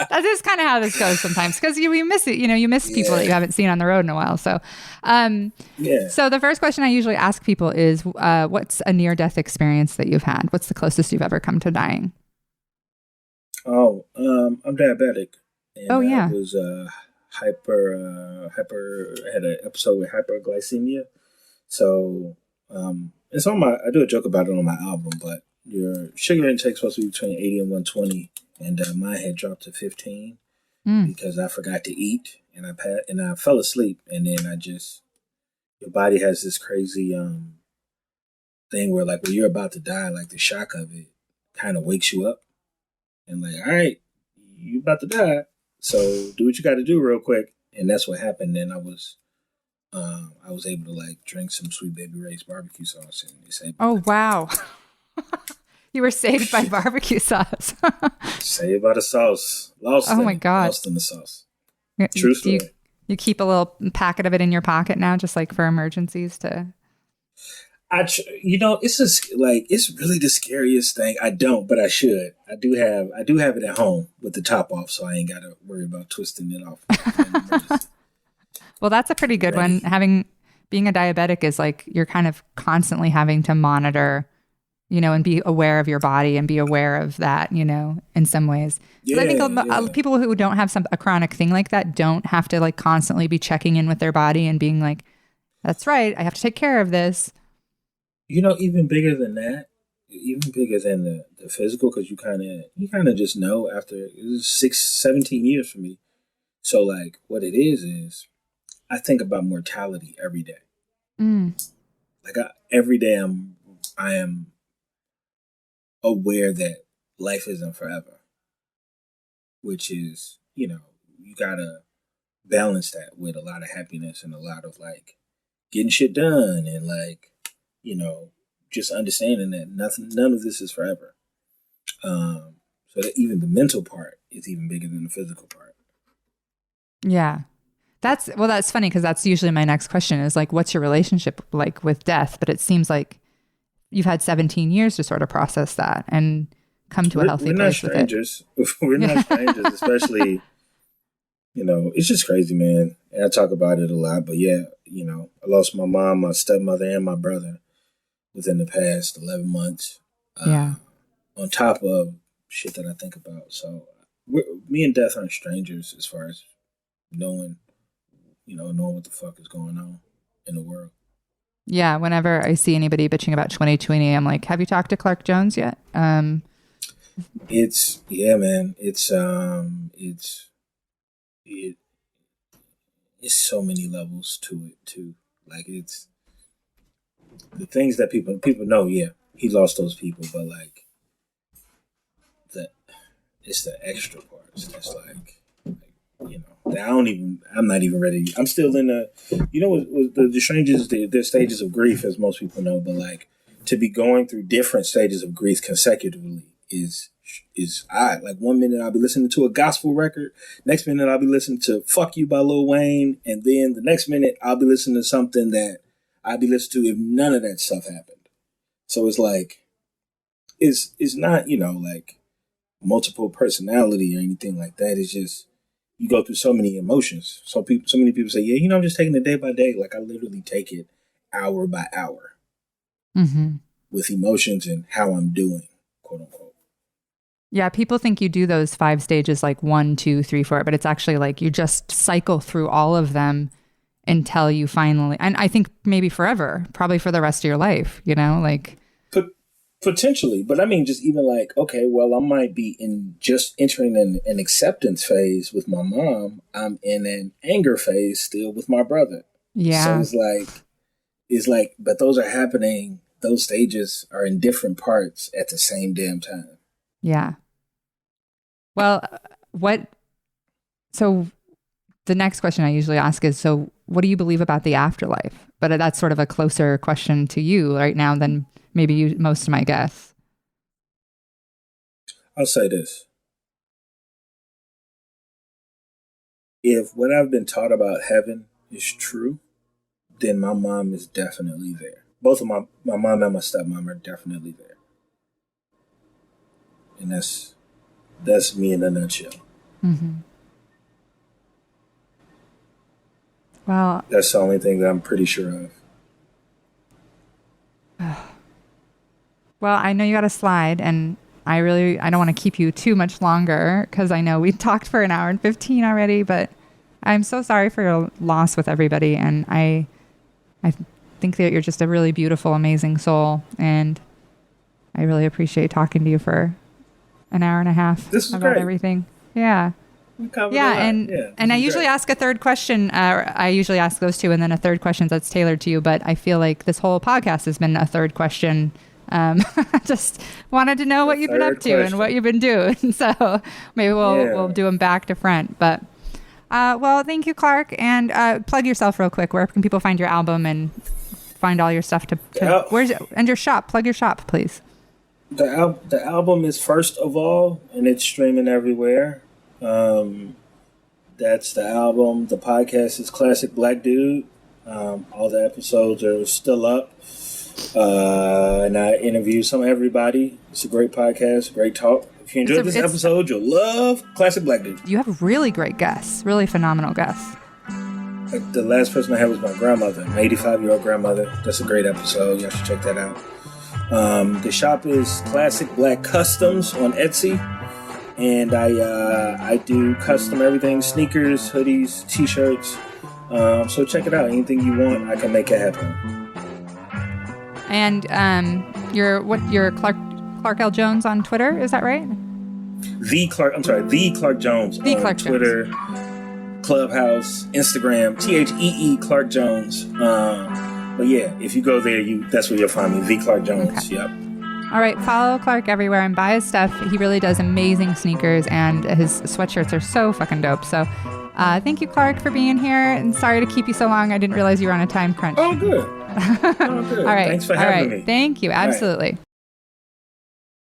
That is kind of how this goes sometimes because you miss it. You miss people that you haven't seen on the road in a while. So, So the first question I usually ask people is, what's a near-death experience that you've had? What's the closest you've ever come to dying? Oh, I'm diabetic. And yeah. I was had an episode with hyperglycemia. So it's on I do a joke about it on my album, but your sugar intake is supposed to be between 80 and 120, and mine had dropped to 15 because I forgot to eat and I fell asleep, and then your body has this crazy thing where like when you're about to die, like the shock of it kind of wakes you up and like, all right, you about to die. So do what you got to do real quick. And that's what happened. Then I was able to like drink some Sweet Baby Ray's barbecue sauce. And they saved me. Oh, wow. You were saved by barbecue sauce. Saved by the sauce. Lost in the sauce. True story. You keep a little packet of it in your pocket now, just like for emergencies to... it's just like, it's really the scariest thing. I don't, but I should. I do have it at home with the top off, so I ain't got to worry about twisting it off. Well, that's a pretty good one. Being a diabetic is like, you're kind of constantly having to monitor, and be aware of your body and be aware of that, in some ways. Yeah, I think people who don't have a chronic thing like that don't have to like constantly be checking in with their body and being like, that's right, I have to take care of this. Even bigger than that, even bigger than the physical, because you kind of just know after it was 17 years for me. So like what it is I think about mortality every day. Like every day I am aware that life isn't forever, which is, you gotta balance that with a lot of happiness and a lot of like getting shit done and like, just understanding that none of this is forever. So that even the mental part is even bigger than the physical part. Yeah. That's funny because that's usually my next question is like, what's your relationship like with death? But it seems like you've had 17 years to sort of process that and come to a healthy place with it. We're not strangers, especially it's just crazy, man. And I talk about it a lot, but yeah, I lost my mom, my stepmother, and my brother within the past 11 months. Yeah. On top of shit that I think about. So me and death aren't strangers as far as knowing what the fuck is going on in the world. Yeah. Whenever I see anybody bitching about 2020, I'm like, have you talked to Clark Jones yet? It's so many levels to it too. Like, it's the things that people know. Yeah, he lost those people, but like it's the extra parts that's like I'm not even ready. I'm still in the strangest, the stages of grief, as most people know, but like to be going through different stages of grief consecutively is odd. Like, 1 minute I'll be listening to a gospel record, next minute I'll be listening to "Fuck You" by Lil Wayne, and then the next minute I'll be listening to something that I'd be listening to if none of that stuff happened. So it's like it's not like multiple personality or anything like that. It's just you go through so many emotions. So many people say, yeah, I'm just taking it day by day. Like, I literally take it hour by hour with emotions and how I'm doing, quote unquote. Yeah, people think you do those 5 stages like 1, 2, 3, 4, but it's actually like you just cycle through all of them until you finally, and I think maybe forever, probably for the rest of your life, like. Potentially, but I mean, just even like, okay, well, I might be entering an acceptance phase with my mom. I'm in an anger phase still with my brother. Yeah. So it's like, but those are happening. Those stages are in different parts at the same damn time. Yeah. Well, so the next question I usually ask is, so what do you believe about the afterlife? But that's sort of a closer question to you right now than maybe most of my guests. I'll say this. If what I've been taught about heaven is true, then my mom is definitely there. Both of my mom and my stepmom are definitely there. And that's me in a nutshell. Mm-hmm. Well, that's the only thing that I'm pretty sure of. Well, I know you got a slide, and I don't want to keep you too much longer because I know we've talked for 1 hour and 15 already, but I'm so sorry for your loss with everybody. And I think that you're just a really beautiful, amazing soul. And I really appreciate talking to you for 1 hour and a half about great. Everything. Yeah. And I usually ask a third question. I usually ask those 2 and then a third question that's tailored to you. But I feel like this whole podcast has been a third question. Just wanted to know what you've been up to and what you've been doing. So maybe we'll do them back to front. But well, thank you, Clark. And plug yourself real quick. Where can people find your album and find all your stuff where's it? And your shop? Plug your shop, please. The album is First of All, and it's streaming everywhere. That's the album. The podcast is Classic Black Dude. All the episodes are still up. And I interview some of everybody. It's a great podcast, great talk. If you enjoyed this episode, you'll love Classic Black Dude. You have really great guests, really phenomenal guests. Like the last person I had was my grandmother, my 85-year-old grandmother. That's a great episode. Y'all should check that out. The shop is Classic Black Customs on Etsy. And I do custom everything, sneakers, hoodies, t-shirts. So check it out. Anything you want, I can make it happen. And you're Clark L. Jones on Twitter, is that right? The Clark Jones on Clark Twitter, Jones. Clubhouse, Instagram, THEE Clark Jones. But yeah, if you go there, that's where you'll find me, The Clark Jones. Okay. Yep. All right, follow Clark everywhere and buy his stuff. He really does amazing sneakers, and his sweatshirts are so fucking dope. So thank you, Clark, for being here. And sorry to keep you so long. I didn't realize you were on a time crunch. Oh, good. All right. Thanks for having me. Thank you. Absolutely.